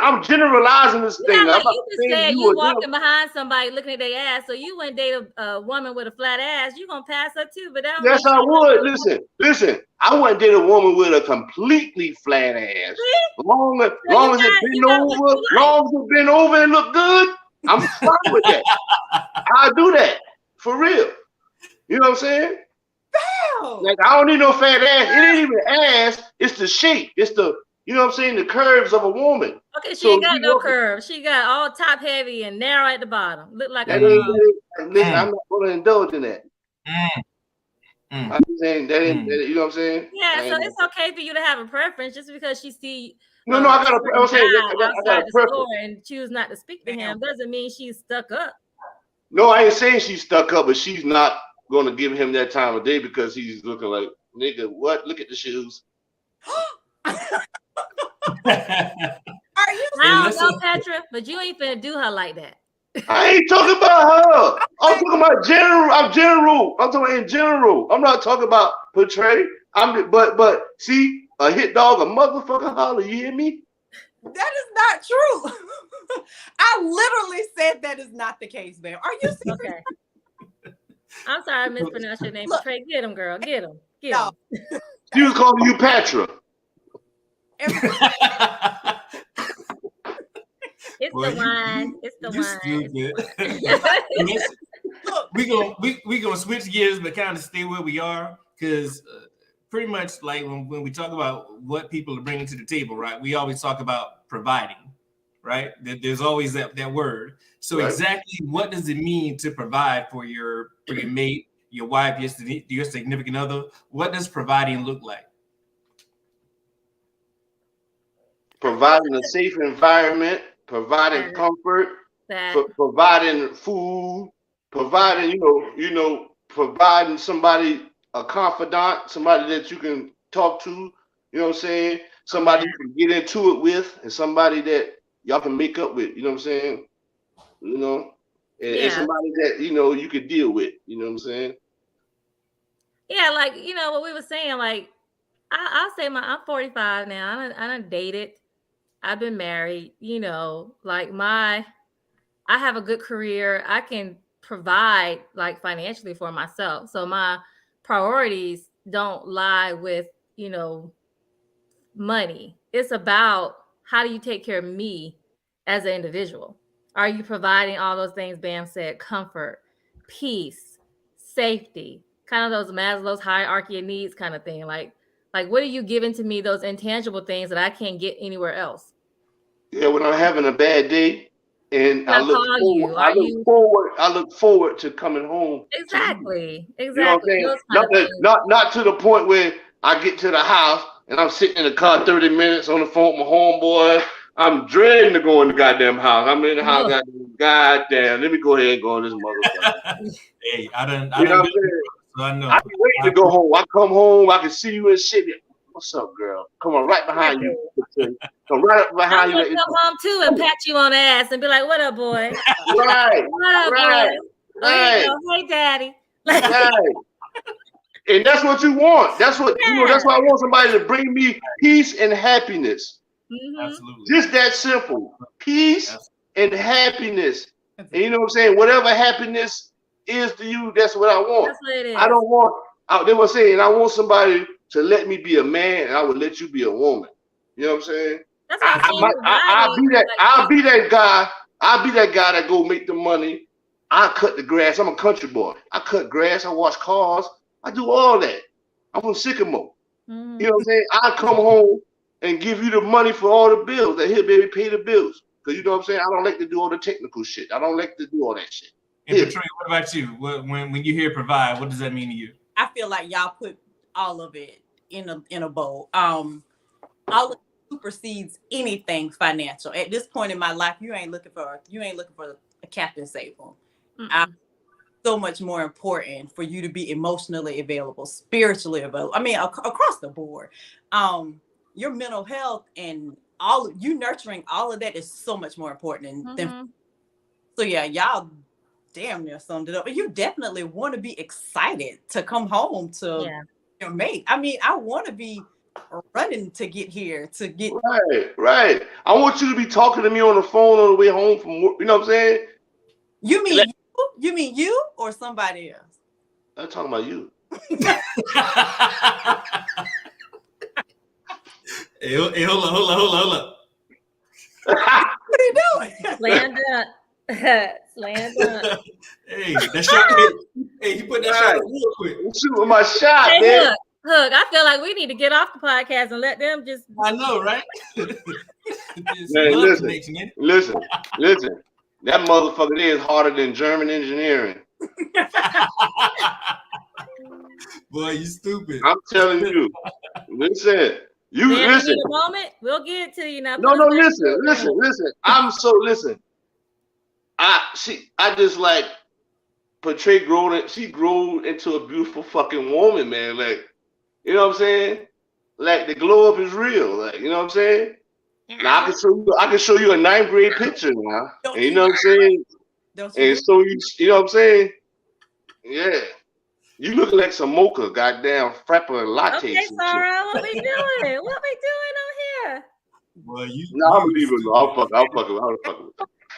Speaker 2: I'm generalizing this thing.
Speaker 4: Like you just said you walking behind somebody looking at their ass, so you wouldn't date a woman with a flat ass. You gonna pass her too, but that
Speaker 2: yes, I would. Listen. I wouldn't date a woman with a completely flat ass. Long as it been over and look good, I'm fine with that. I'll do that for real. You know what I'm saying? Like I don't need no fat ass. It ain't even ass. It's the shape. It's the what I'm saying, the curves of a woman.
Speaker 4: Okay, she ain't got no curves. She got all top heavy and narrow at the bottom. Look like a
Speaker 2: listen, I'm not gonna indulge in that. I'm saying that ain't you know what I'm saying?
Speaker 4: Yeah, so it's okay for you to have a preference just because she see
Speaker 2: I got a preference
Speaker 4: and choose not to speak to him doesn't mean she's stuck up.
Speaker 2: No, I ain't saying she's stuck up, but she's not going to give him that time of day because he's looking like, nigga, what? Look at the shoes.
Speaker 3: Are you?
Speaker 4: I don't know, Petra, but you ain't finna do her like that.
Speaker 2: I ain't talking about her. I'm talking about general. I'm talking about in general. I'm not talking about portray. But see, a hit dog, a motherfucker holler. You hear me?
Speaker 3: That is not true. I literally said that that is not the case, man. Are you serious?
Speaker 4: Okay. I'm sorry I mispronounced your name.
Speaker 3: Look.
Speaker 4: Trey, get him, girl. Get him. Get
Speaker 3: No.
Speaker 4: him.
Speaker 2: She was calling you Patra.
Speaker 4: It's
Speaker 1: Boy,
Speaker 4: the wine. It's the wine.
Speaker 1: Listen, we gonna switch gears, but kind of stay where we are, because pretty much like when we talk about what people are bringing to the table, right? We always talk about providing, right? There's always that word. So
Speaker 2: Right.
Speaker 1: exactly what does it mean to provide for your mate, your wife, your significant other? What does providing look like?
Speaker 2: Providing a safe environment, providing comfort, providing food, providing, providing somebody, a confidant, somebody that you can talk to, you know what I'm saying? Somebody you can get into it with, and somebody that y'all can make up with, you know what I'm saying? And somebody that, you could deal with, you know what I'm saying?
Speaker 4: Yeah, like, what we were saying, like, I'll say I'm 45 now. I done dated. I've been married, like I have a good career. I can provide like financially for myself. So my priorities don't lie with, money. It's about how do you take care of me as an individual? Are you providing all those things Bam said? Comfort, peace, safety, kind of those Maslow's hierarchy of needs kind of thing. Like what are you giving to me, those intangible things that I can't get anywhere else?
Speaker 2: Yeah, when I'm having a bad day and I look forward to coming home.
Speaker 4: Exactly.
Speaker 2: You know what I'm saying? Not to the point where I get to the house and I'm sitting in the car 30 minutes on the phone with my homeboy. I'm dreading to go in the goddamn house. I'm in the house, goddamn. Let me go ahead and go in this motherfucker.
Speaker 1: Hey, I know.
Speaker 2: I can wait to go home. I come home, I can see you and shit. What's up, girl? Come on, right behind you. Come right up behind you.
Speaker 4: I'm gonna come home too and pat you on the ass and be like, "What up, boy?"
Speaker 2: Right.
Speaker 4: What up,
Speaker 2: right.
Speaker 4: boy?
Speaker 2: Right.
Speaker 4: Hey, daddy.
Speaker 2: Right. And that's what you want. That's what that's why I want somebody to bring me peace and happiness.
Speaker 4: Mm-hmm.
Speaker 1: Absolutely.
Speaker 2: Just that simple. Peace and happiness. And you know what I'm saying? Whatever happiness is to you, that's what I want.
Speaker 4: That's what it is.
Speaker 2: I don't want. They were saying I want somebody to let me be a man, and I would let you be a woman. You know what I'm saying?
Speaker 4: That's what
Speaker 2: I'll be that guy. I'll be that guy that go make the money. I cut the grass. I'm a country boy. I cut grass. I wash cars. I do all that. I'm from Sycamore.
Speaker 4: Mm-hmm.
Speaker 2: You know what I'm saying? I come home and give you the money for all the bills. That here, baby, pay the bills. Because you know what I'm saying? I don't like to do all the technical shit. I don't like to do all that shit.
Speaker 1: And Patricia, what about you? When you hear provide, what does that mean to you?
Speaker 3: I feel like y'all put all of it in a bowl. All of it supersedes anything financial. At this point in my life, you ain't looking for a Captain Sable. So much more important for you to be emotionally available, spiritually available. I mean, across the board. Your mental health and you nurturing all of that is so much more important than. So yeah, y'all damn near summed it up. And you definitely want to be excited to come home to your mate. I mean, I want to be running to get here to get
Speaker 2: right. I want you to be talking to me on the phone on the way home from work. You know what I'm saying?
Speaker 3: You mean you or somebody else?
Speaker 2: I'm talking about you.
Speaker 1: Hey, hold up.
Speaker 3: What are you doing?
Speaker 4: Slammed up. Slammed up.
Speaker 1: Hey, that shot. Hey, you put that shot up real quick.
Speaker 2: I'm shooting my shot,
Speaker 4: Hey,
Speaker 2: man.
Speaker 4: Hook, I feel like we need to get off the podcast and let them just.
Speaker 1: I know, right?
Speaker 2: Man, listen. That motherfucker there is harder than German engineering.
Speaker 1: Boy, you stupid.
Speaker 2: I'm telling you. Listen. You listen.
Speaker 4: In a moment, we'll get it to you now.
Speaker 2: No, listen. Listen. I just like portray she grew into a beautiful fucking woman, man. Like, you know what I'm saying? Like the glow up is real. Like, you know what I'm saying? Now I can show you a 9th grade picture now. And you know what I'm saying? And so you know what I'm saying? Yeah. You look like some mocha, goddamn frappa latte.
Speaker 4: Okay, Sarah, what we doing? What we doing on here?
Speaker 1: Well,
Speaker 2: I'm leaving. I'll fuck with.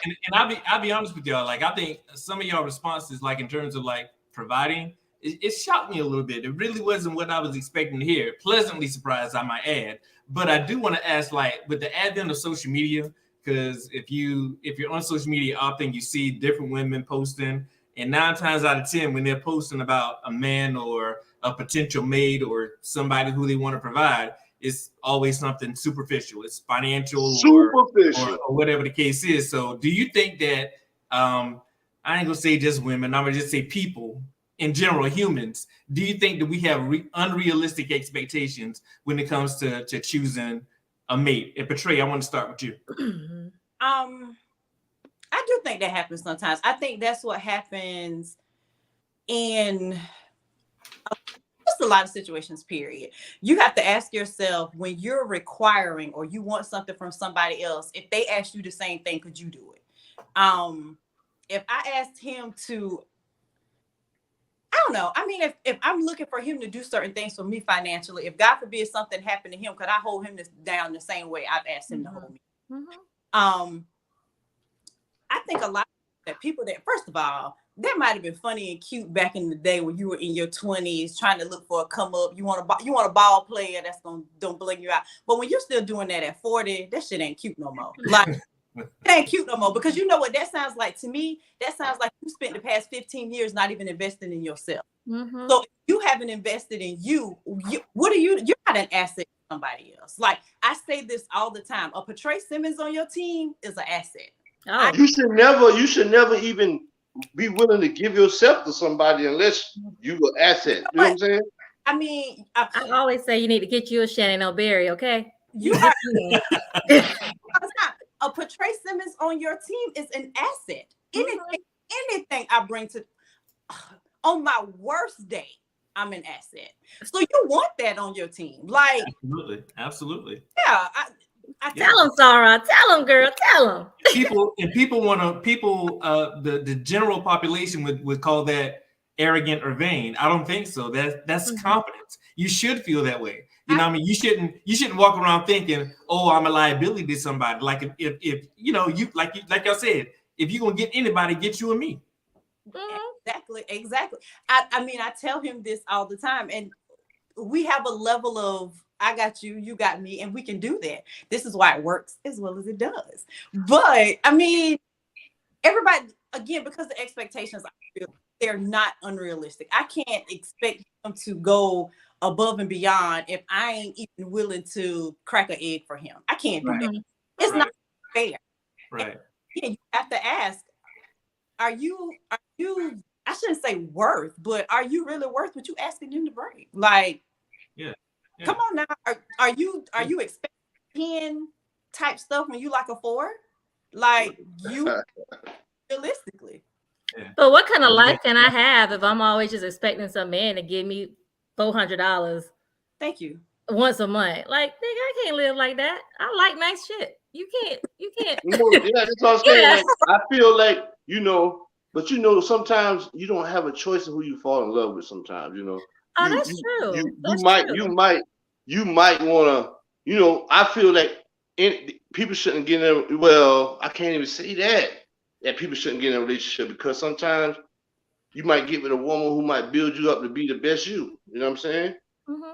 Speaker 1: and I'll be honest with y'all. Like, I think some of y'all responses, like in terms of like providing, it shocked me a little bit. It really wasn't what I was expecting to hear. Pleasantly surprised, I might add. But I do want to ask, like, with the advent of social media, because if you're on social media often, you see different women posting, and 9 times out of 10, when they're posting about a man or a potential mate or somebody who they want to provide, it's always something superficial. It's financial or whatever the case is. So do you think that, I ain't gonna say just women, I'm gonna just say people in general, humans, do you think that we have unrealistic expectations when it comes to choosing a mate? And Patray, I want to start with you.
Speaker 3: I do think that happens sometimes. I think that's what happens in just a lot of situations, period. You have to ask yourself, when you're requiring or you want something from somebody else, if they ask you the same thing, could you do it? If I asked him to, I don't know. I mean, if I'm looking for him to do certain things for me financially, if God forbid something happened to him, could I hold him down the same way I've asked him to hold me? I think a lot of people that, first of all, that might have been funny and cute back in the day when you were in your 20s trying to look for a come up. You want a ball player that's don't bling you out. But when you're still doing that at 40, that shit ain't cute no more. Like, it ain't cute no more, because you know what that sounds like to me? That sounds like you spent the past 15 years not even investing in yourself. So if you haven't invested in you, what are you? You're not an asset to somebody else. Like, I say this all the time. A Patray Simmons on your team is an asset.
Speaker 2: You should never even be willing to give yourself to somebody unless you're an asset. You know what I'm saying?
Speaker 3: I mean,
Speaker 4: I always say you need to get you a Shannon O'Berry, okay?
Speaker 3: You are a Patray Simmons on your team is an asset. Anything I bring to on my worst day, I'm an asset. So you want that on your team, like
Speaker 1: absolutely.
Speaker 3: Yeah,
Speaker 4: tell them, Sarah. Tell them, girl. Tell them.
Speaker 1: People want to. The general population would call that arrogant or vain. I don't think so. That's confidence. You should feel that way. You know what I mean? You shouldn't walk around thinking, oh, I'm a liability to somebody. Like if you know, you like y'all said, if you're gonna get anybody, get you and me.
Speaker 3: Exactly. I mean, I tell him this all the time, and we have a level of I got you, you got me, and we can do that. This is why it works as well as it does. But I mean, everybody, again, because the expectations, they're not unrealistic. I can't expect him to go above and beyond if I ain't even willing to crack an egg for him. I can't do that. It's not fair.
Speaker 1: Right.
Speaker 3: And you have to ask, are you I shouldn't say worth, but are you really worth what you asking him to bring? Like, come on now. Are you expecting 10 type stuff when you like a 4? Like, you realistically.
Speaker 4: But what kind of life can I have if I'm always just expecting some man to give me $400?
Speaker 3: Thank you.
Speaker 4: Once a month. Like, nigga, I can't live like that. I like nice shit. You can't.
Speaker 2: That's what I'm saying. Like, I feel like, but sometimes you don't have a choice of who you fall in love with sometimes,
Speaker 4: Oh, that's true.
Speaker 2: You might want to, I feel like people shouldn't get in. Well, I can't even say that people shouldn't get in a relationship, because sometimes you might get with a woman who might build you up to be the best you. You know what I'm saying?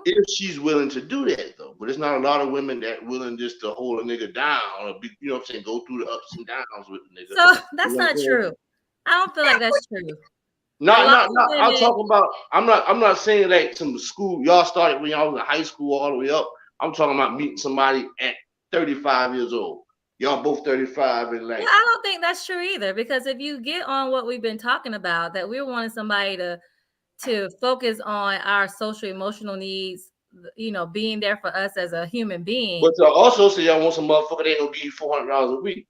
Speaker 2: If she's willing to do that, though. But it's not a lot of women that willing just to hold a nigga down or be, you know what I'm saying, go through the ups and downs with the nigga.
Speaker 4: So that's not true. I don't feel like that's true.
Speaker 2: No. I'm talking about. I'm not saying like some school y'all started when y'all was in high school all the way up. I'm talking about meeting somebody at 35 years old. Y'all both 35 and like.
Speaker 4: Yeah, I don't think that's true either, because if you get on what we've been talking about, that we're wanting somebody to focus on our social emotional needs, being there for us as a human being.
Speaker 2: But y'all also say y'all want some motherfucker that gonna give you $400 a week.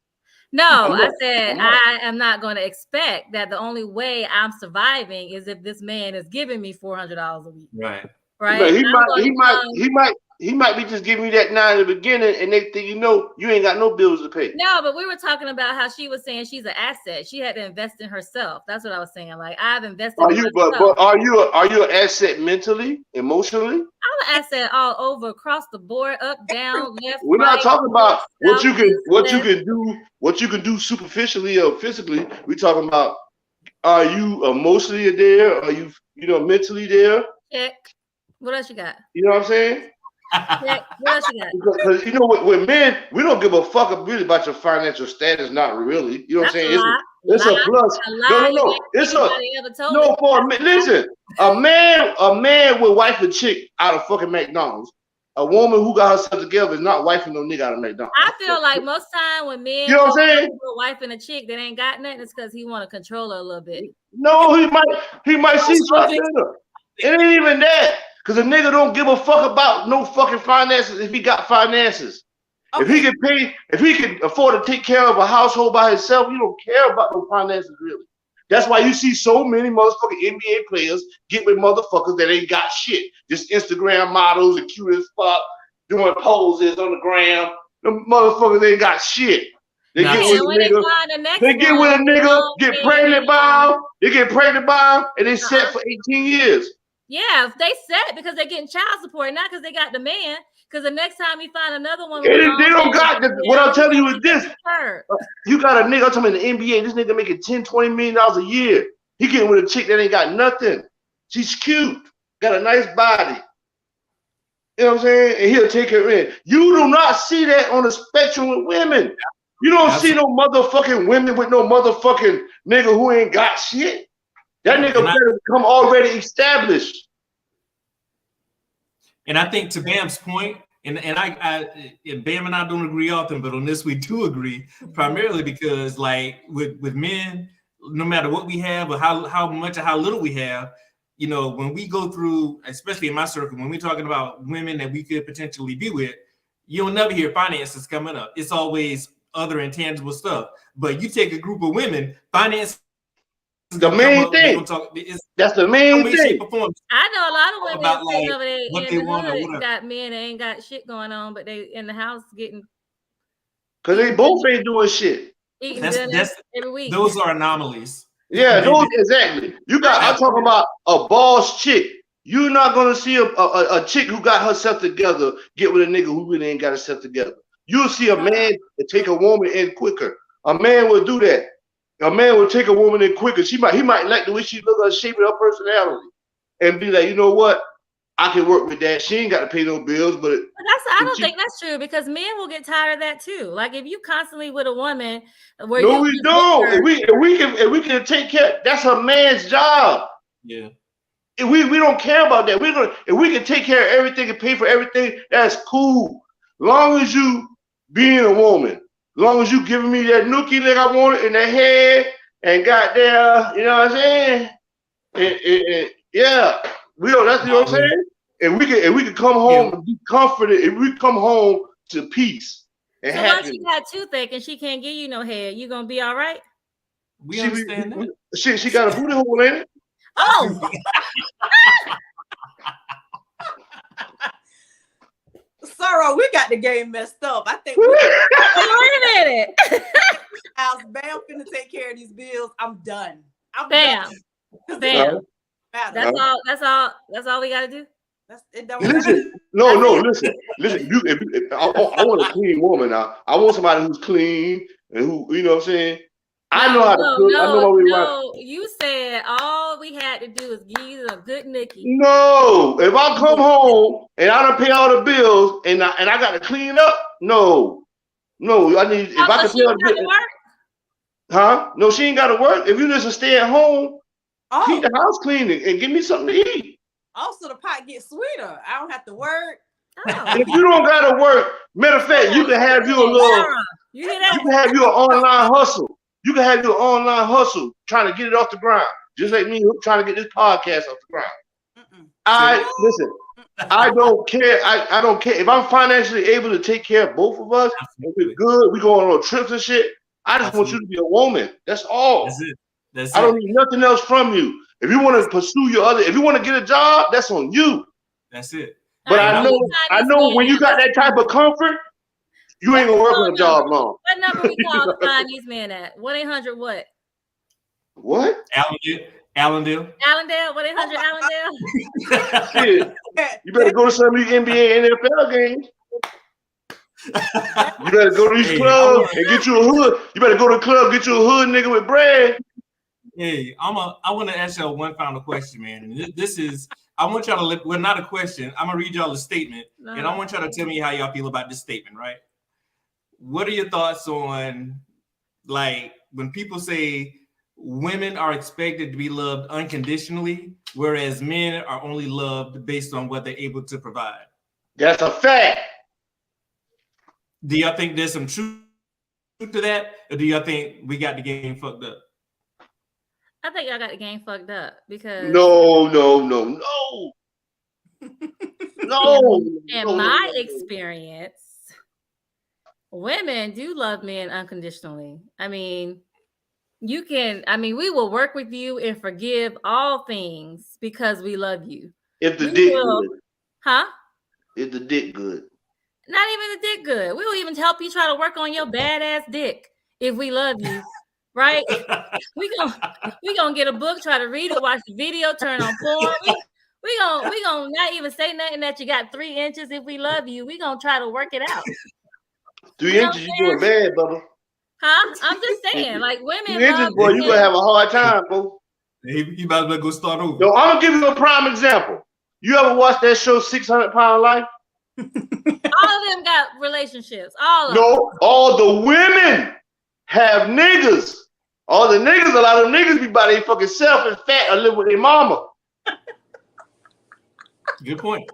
Speaker 4: No, I said I am not going to expect that the only way I'm surviving is if this man is giving me $400 a week.
Speaker 1: Right.
Speaker 2: He He might be just giving you that 9 in the beginning, and they think you ain't got no bills to pay.
Speaker 4: No, but we were talking about how she was saying she's an asset. She had to invest in herself. That's what I was saying. Like I've invested.
Speaker 2: Are
Speaker 4: in
Speaker 2: you?
Speaker 4: myself.
Speaker 2: But are you an asset mentally, emotionally?
Speaker 4: I'm an asset all over, across the board, up, down, left.
Speaker 2: We're
Speaker 4: right,
Speaker 2: not talking about
Speaker 4: north,
Speaker 2: what you
Speaker 4: south,
Speaker 2: can do superficially or physically. We're talking about, are you emotionally there? Are you mentally there?
Speaker 4: Check. What else you got?
Speaker 2: You know what I'm saying?
Speaker 4: Check. What else you got?
Speaker 2: Because with men, we don't give a fuck really about your financial status. Not really. You know what I'm saying? It's a plus. No. It's no for a man. Listen, a man will wife a chick out of fucking McDonald's. A woman who got herself together is not wifing no nigga out of McDonald's.
Speaker 4: I feel like most time when men,
Speaker 2: you know what I'm saying,
Speaker 4: a wife and a chick that ain't got nothing, it's because he want to control her a little bit.
Speaker 2: No, he might see something in her. It ain't even that. Because a nigga don't give a fuck about no fucking finances if he got finances. Okay. If he can afford to take care of a household by himself, you don't care about no finances really. That's why you see so many motherfucking NBA players get with motherfuckers that ain't got shit. Just Instagram models and cute as fuck, doing poses on the gram. Them motherfuckers ain't got shit. They get with a nigga, get pregnant by him. They get pregnant by him, and they set for 18 years.
Speaker 4: Yeah, if they set because they're getting child support, not because they got the man. Because the next time you find another one,
Speaker 2: they don't got the, what I'm telling you is this. You got a nigga, I'm talking about the NBA, this nigga making $10-20 million a year. He getting with a chick that ain't got nothing. She's cute, got a nice body. You know what I'm saying? And he'll take her in. You do not see that on the spectrum with women. You don't see no motherfucking women with no motherfucking nigga who ain't got shit. That nigga better become already established.
Speaker 1: And I think to Bam's point, and Bam and I don't agree often, but on this we do agree, primarily because like with men, no matter what we have or how much or how little we have, when we go through, especially in my circle, when we're talking about women that we could potentially be with, you'll never hear finances coming up. It's always other intangible stuff. But you take a group of women, finance.
Speaker 2: The main thing. That's the main thing.
Speaker 4: I know a lot of women about, like, over there what in the hood got men that ain't got shit going on, but they in the house getting.
Speaker 2: Because they both ain't doing shit.
Speaker 4: That's every week.
Speaker 1: Those are anomalies.
Speaker 2: Yeah, those exactly. I'm talking about a boss chick. You're not gonna see a chick who got herself together get with a nigga who really ain't got herself together. You'll see a man that take a woman in quicker. A man will do that. A man will take a woman in quicker. He might like the way she look, her shape, and her personality, and be like, you know what, I can work with that. She ain't got to pay no bills, but
Speaker 4: I don't think that's true because men will get tired of that too. Like if you constantly with a woman, where
Speaker 2: no, we don't. If we can take care, that's a man's job.
Speaker 1: Yeah.
Speaker 2: If we don't care about that, if we can take care of everything and pay for everything, that's cool. Long as you being a woman. Long as you giving me that nookie that I wanted in the head and got there, you know what I'm saying? Yeah, that's what I'm saying. And we can come home and be comforted. If we come home to peace and happiness.
Speaker 4: Once she got toothache and she can't give you no head, you gonna be all right?
Speaker 1: We understand that.
Speaker 2: She got a booty hole in it.
Speaker 4: Oh.
Speaker 3: Sorrow, we got the game messed up. I think
Speaker 4: wait a minute.
Speaker 3: As Bam finna take care of these bills. I'm done.
Speaker 4: Bam. That's all we gotta do.
Speaker 2: Listen. Listen. I want a clean woman now. I want somebody who's clean and who, you know what I'm saying? I know how to cook. I know what we want.
Speaker 4: You said all we had to do is give you a good nookie.
Speaker 2: No, if I come home and I don't pay all the bills and I got to clean up, no. I need if I can pay all the bills. Huh? No, she ain't got to work. If you just stay at home, keep the house clean and give me something to eat.
Speaker 3: Also, the pot gets sweeter. I don't have to work.
Speaker 2: If you don't got to work, matter of fact, you can have you a little. You can have you an online hustle. You can have your online hustle trying to get it off the ground, just like me trying to get this podcast off the ground. Listen. I don't care. I don't care if I'm financially able to take care of both of us. If we're good, we go on trips and shit. I just want you to be a woman. That's all. That's it. I don't need nothing else from you. If you want to pursue if you want to get a job, that's on you.
Speaker 1: That's it.
Speaker 2: But
Speaker 4: All right,
Speaker 2: I
Speaker 4: let me
Speaker 2: know
Speaker 4: find this
Speaker 2: when
Speaker 4: man
Speaker 2: you got that type of comfort, you ain't gonna work on a job long.
Speaker 4: What number we call to find these men at? 1-800 what?
Speaker 2: What?
Speaker 1: Allendale.
Speaker 4: Allendale? 1-800 Allendale?
Speaker 2: Shit. You better go to some of these NBA and NFL games. You better go to these clubs and get you a hood. You better go to the club, get you a hood nigga with bread.
Speaker 1: Hey, I want to ask y'all one final question, man. And this is, I want y'all to, well, not a question. I'm gonna read y'all a statement, and I want y'all to tell me how y'all feel about this statement, right? What are your thoughts on, like, when people say women are expected to be loved unconditionally, whereas men are only loved based on what they're able to provide?
Speaker 2: That's a fact.
Speaker 1: Do y'all think there's some truth to that, or do y'all think we got the game fucked up?
Speaker 4: I think y'all got the game fucked up because
Speaker 2: No.
Speaker 4: In my experience, women do love men unconditionally. I mean, we will work with you and forgive all things because we love you.
Speaker 2: If the dick good.
Speaker 4: Huh?
Speaker 2: If the dick good.
Speaker 4: Not even the dick good. We will even help you try to work on your badass dick if we love you. Right? we gonna get a book, try to read it, watch the video, turn on porn. We gonna not even say nothing that you got 3 inches if we love you. We gonna try to work it out.
Speaker 2: 3 inches, you doing bad, Bubba.
Speaker 4: Huh? I'm just saying, like, women
Speaker 2: 3 inches, boy, you gonna have a hard time, bro.
Speaker 1: You might as well go start over.
Speaker 2: No, I'm gonna give you a prime example. You ever watch that show 600 Pound Life?
Speaker 4: All of them got relationships. All of them.
Speaker 2: No, all the women have niggas. All the niggas, a lot of them niggas be by their fucking self and fat or live with their mama.
Speaker 1: Good point.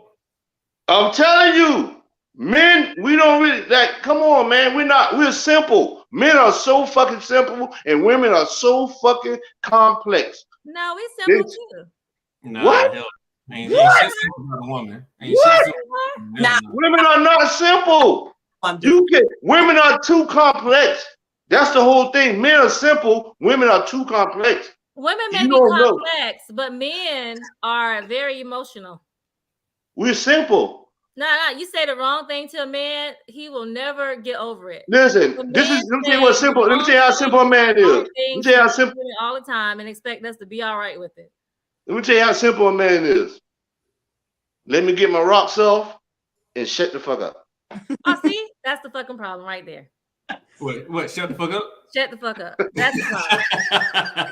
Speaker 2: I'm telling you, men, we don't really, like, come on, man. We're simple. Men are so fucking simple and women are so fucking complex.
Speaker 4: No, we simple too.
Speaker 1: Nah,
Speaker 2: what?
Speaker 1: Hell, ain't shit simple about a woman.
Speaker 2: What? Women are not simple. Women are too complex. That's the whole thing. Men are simple. Women are too complex.
Speaker 4: Women may be complex, but men are very emotional.
Speaker 2: We're simple.
Speaker 4: No, you say the wrong thing to a man, he will never get over it.
Speaker 2: Listen, let me tell you what simple. Let me tell you how simple a man is. Let me tell you how simple
Speaker 4: all the time and expect us to be all right with it.
Speaker 2: Let me tell you how simple a man is. Let me get my rocks off and shut the fuck up.
Speaker 4: Oh, see, that's the fucking problem right there.
Speaker 1: What? Shut the fuck up.
Speaker 4: Shut the fuck up. That's the problem.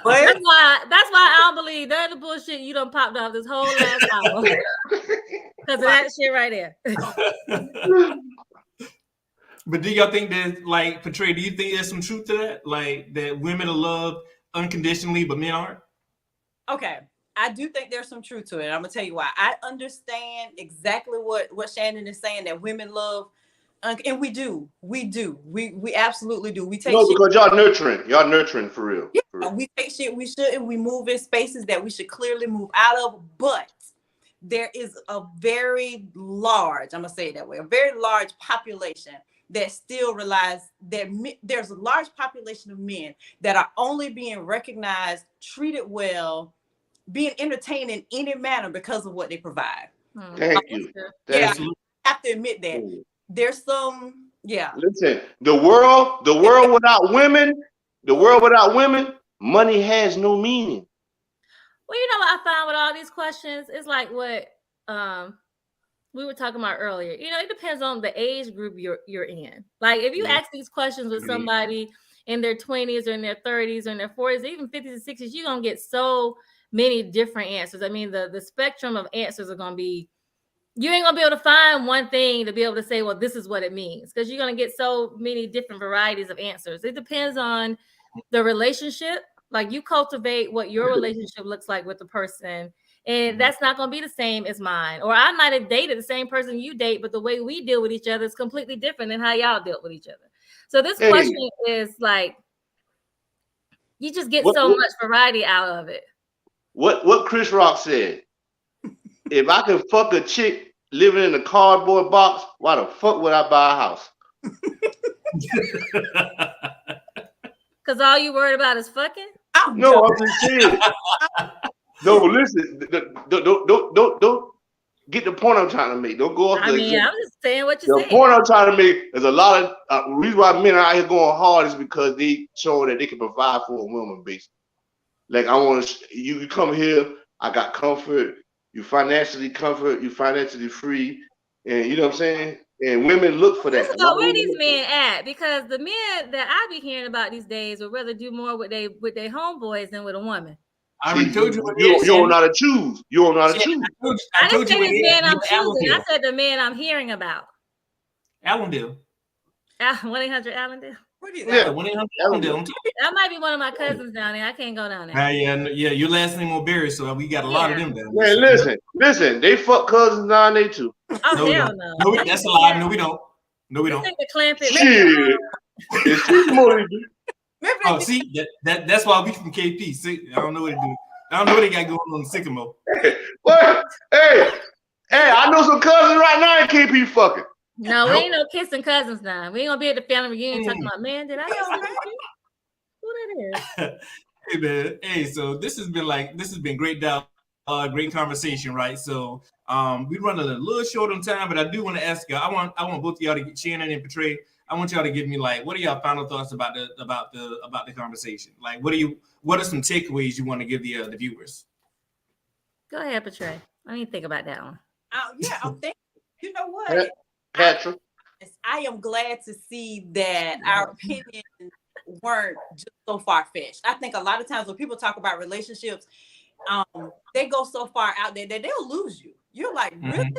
Speaker 4: That's why I don't believe none of the bullshit you done popped off this whole last hour. Because of that shit right there.
Speaker 1: But do y'all think that, like, Patray, do you think there's some truth to that? Like, that women are loved unconditionally, but men aren't?
Speaker 3: Okay. I do think there's some truth to it. I'm going to tell you why. I understand exactly what Shannon is saying, that women love. And we do. We absolutely do. We take shit.
Speaker 2: Because y'all nurturing for real.
Speaker 3: Yeah, for real. We take shit we shouldn't. We move in spaces that we should clearly move out of. But there is a very large, I'm gonna say it that way, a very large population that still realize that there's a large population of men that are only being recognized, treated well, being entertained in any manner because of what they provide.
Speaker 2: Thank you.
Speaker 3: Yeah, I have to admit that. There's some, yeah.
Speaker 2: Listen, the world without women, money has no meaning.
Speaker 4: Well, you know what I found with all these questions? It's like what we were talking about earlier. You know, it depends on the age group you're in. Like, if you ask these questions with somebody in their 20s or in their 30s or in their 40s, or even 50s and 60s, you're gonna get so many different answers. I mean, the spectrum of answers are gonna be. You ain't gonna be able to find one thing to be able to say, well, this is what it means, because you're gonna get so many different varieties of answers. It depends on the relationship. Like, you cultivate what your relationship looks like with the person, and that's not gonna be the same as mine. Or I might have dated the same person you date, but the way we deal with each other is completely different than how y'all dealt with each other. So this question is like, you just get so much variety out of it.
Speaker 2: What Chris Rock said. If I can fuck a chick living in a cardboard box, why the fuck would I buy a house?
Speaker 4: Because all you worried about is fucking?
Speaker 2: No, I'm just saying. No, listen. Don't get the point I'm trying to make. Don't go off
Speaker 4: I
Speaker 2: the
Speaker 4: mean,
Speaker 2: example.
Speaker 4: I'm just saying what you're
Speaker 2: The
Speaker 4: saying.
Speaker 2: point I'm trying to make is a lot of reason why men are out here going hard is because they show that they can provide for a woman, basically. Like I want to, you come here, I got comfort. You financially comfort. You financially free, and you know what I'm saying. And women look for that.
Speaker 4: First of all, where these men at? Because the men that I be hearing about these days would rather do more with their homeboys than with a woman.
Speaker 1: I already told you.
Speaker 2: You don't know how to choose. You don't know how to choose.
Speaker 4: I didn't say the man I'm choosing. I said the man I'm hearing about.
Speaker 1: Allendale.
Speaker 4: 1-800-Allendale.
Speaker 2: Yeah,
Speaker 1: 1-800-Allendale.
Speaker 4: That might be one of my cousins down there. I can't go down there.
Speaker 1: Yeah. Your last name will Berry, so we got a lot of them down there.
Speaker 2: Man, listen. They fuck cousins down there too.
Speaker 4: Oh hell no.
Speaker 1: No, that's a lie. No, we don't. No, we don't.
Speaker 2: Shit.
Speaker 1: Oh, see, that's why we from KP. See, I don't know what they do. I don't know what they got going on in Sycamore.
Speaker 2: What? Hey, I know some cousins right now in KP fucking.
Speaker 4: No, we ain't no kissing cousins now. We ain't gonna be at the family reunion talking about, man, did I know who that is?
Speaker 1: Hey man, so this has been great dialogue, great conversation, right? So we run a little short on time, but I do want to ask you. I want both of y'all to get Shannon and Portray. I want y'all to give me like, what are y'all final thoughts about the conversation? Like, what are some takeaways you want to give the viewers?
Speaker 4: Go ahead, Portray. I need to think about that one.
Speaker 3: Yeah, I'm thinking. You know what?
Speaker 2: Patrick.
Speaker 3: I am glad to see that our opinions weren't just so far-fetched. I think a lot of times when people talk about relationships, they go so far out there that they'll lose you. You're like, really?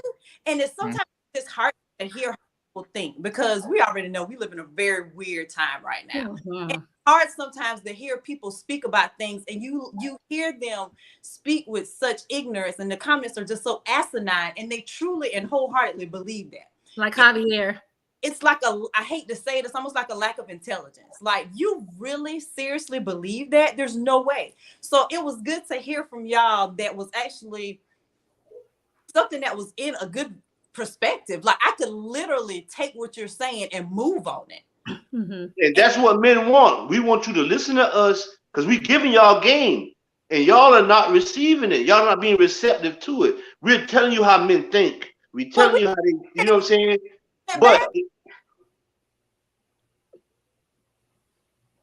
Speaker 3: And it's sometimes it's hard to hear how people think because we already know we live in a very weird time right now. And it's hard sometimes to hear people speak about things and you hear them speak with such ignorance and the comments are just so asinine and they truly and wholeheartedly believe that.
Speaker 4: Like Javier.
Speaker 3: It's like I hate to say it, it's almost like a lack of intelligence. Like you really seriously believe that? There's no way. So it was good to hear from y'all that was actually something that was in a good perspective. Like I could literally take what you're saying and move on it.
Speaker 2: And that's what men want. We want you to listen to us because we're giving y'all game and y'all are not receiving it. Y'all not being receptive to it. We're telling you how men think. We're telling you how they, you know what I'm saying? But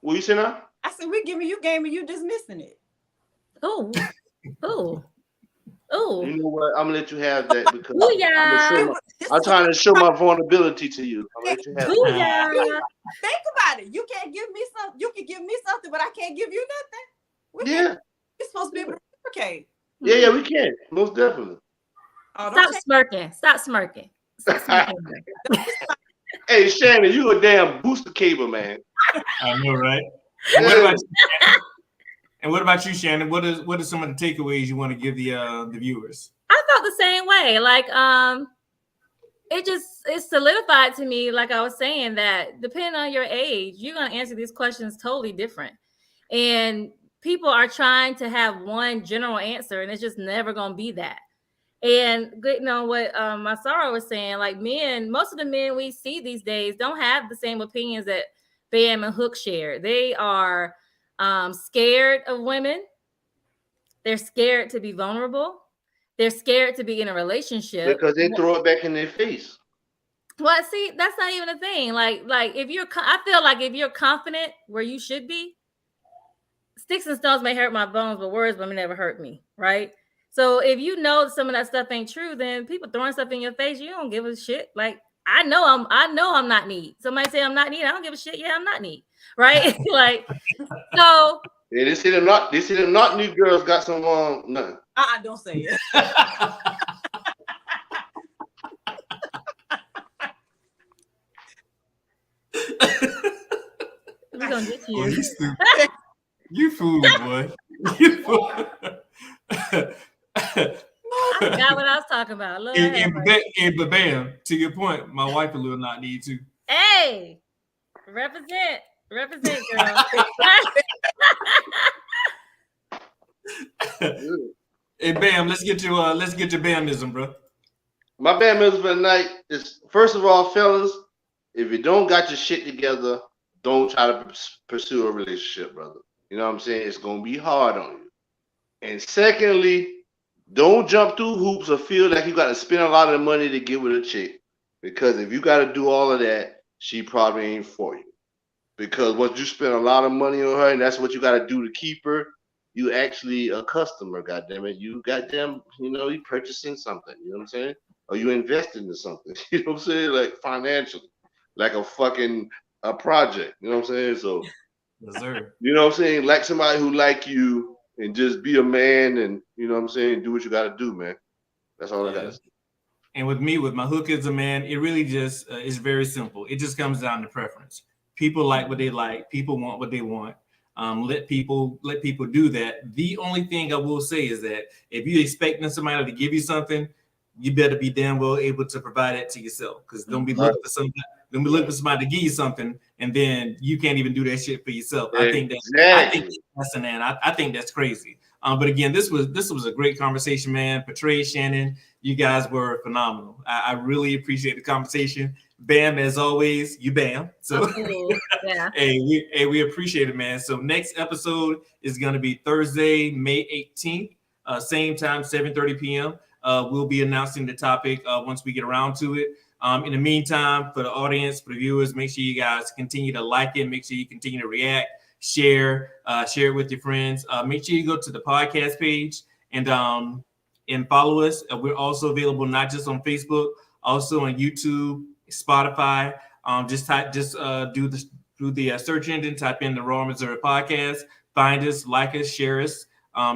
Speaker 2: what you say now?
Speaker 3: I said we're giving you game and you dismissing it.
Speaker 4: Oh.
Speaker 2: You know what? I'm gonna let you have that because I'm trying to show my vulnerability to you. I'm gonna let you have that.
Speaker 3: Think about it. You can't give me something. You can give me something, but I can't give you nothing. You're supposed to be able to reciprocate.
Speaker 2: Yeah, we can. Most definitely.
Speaker 4: Stop smirking.
Speaker 2: Hey, Shannon, you a damn booster cable, man.
Speaker 1: I know, right? And what about you, Shannon? What are some of the takeaways you want to give the viewers?
Speaker 4: I felt the same way. Like it solidified to me, like I was saying, that depending on your age, you're gonna answer these questions totally different. And people are trying to have one general answer, and it's just never gonna be that. And you know what Masara was saying, like most of the men we see these days don't have the same opinions that Bam and Hook share. They are scared of women. They're scared to be vulnerable. They're scared to be in a relationship
Speaker 2: because they throw it back in their face.
Speaker 4: Well, see, that's not even a thing. Like if I feel like if you're confident where you should be, sticks and stones may hurt my bones, but words will never hurt me, right? So if you know some of that stuff ain't true, then people throwing stuff in your face, you don't give a shit. Like I know I'm not neat. Somebody say I'm not neat, I don't give a shit. Yeah, I'm not neat, right? Like so.
Speaker 2: Yeah, they say them not neat girls got some nothing.
Speaker 3: Don't say it.
Speaker 4: We're gonna get you.
Speaker 1: Oh, you stupid. You fool, boy. You fool.
Speaker 4: I forgot what I was talking about.
Speaker 1: But bam, to your point, my wife a little not need to.
Speaker 4: Hey, represent, girl.
Speaker 1: Hey, Bam, let's get your Bamism, bro.
Speaker 2: My Bamism for the night is, first of all, fellas, if you don't got your shit together, don't try to pursue a relationship, brother. You know what I'm saying? It's gonna be hard on you. And secondly, Don't jump through hoops or feel like you got to spend a lot of money to get with a chick. Because if you got to do all of that, she probably ain't for you. Because once you spend a lot of money on her and that's what you got to do to keep her, you actually a customer, goddammit. You goddamn, you purchasing something, you know what I'm saying? Or you investing in something, you know what I'm saying? Like financially, like a project, you know what I'm saying? So,
Speaker 1: Yes, sir.
Speaker 2: you know what I'm saying? Like somebody who like you and just be a man and, you know what I'm saying? Do what you got to do, man. That's all I got to say.
Speaker 1: And with me, with my hookers, man, it really just is very simple. It just comes down to preference. People like what they like. People want what they want. Let people do that. The only thing I will say is that if you're expecting somebody to give you something, you better be damn well able to provide it to yourself. Because don't be looking for somebody. Don't be looking for somebody to give you something, and then you can't even do that shit for yourself.
Speaker 2: Exactly.
Speaker 1: I think that's crazy. But again, this was a great conversation, man. Portray, Shannon, you guys were phenomenal. I really appreciate the conversation. Bam, as always, you bam. So
Speaker 4: yeah.
Speaker 1: hey, we appreciate it, man. So next episode is gonna be Thursday, May 18th, same time, 7:30 p.m. We'll be announcing the topic once we get around to it. In the meantime, for the audience, for the viewers, make sure you guys continue to like it. Make sure you continue to react, share it with your friends. Make sure you go to the podcast page and follow us. We're also available not just on Facebook, also on YouTube, Spotify. Do the search engine, type in the Raw Missouri Podcast, find us, like us, share us,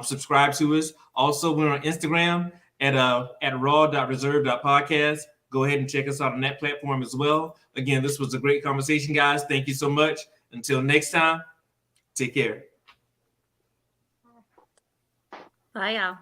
Speaker 1: subscribe to us. Also, we're on Instagram at raw.reserve.podcast. Go ahead and check us out on that platform as well. Again, this was a great conversation, guys. Thank you so much. Until next time, take care.
Speaker 4: Bye, y'all.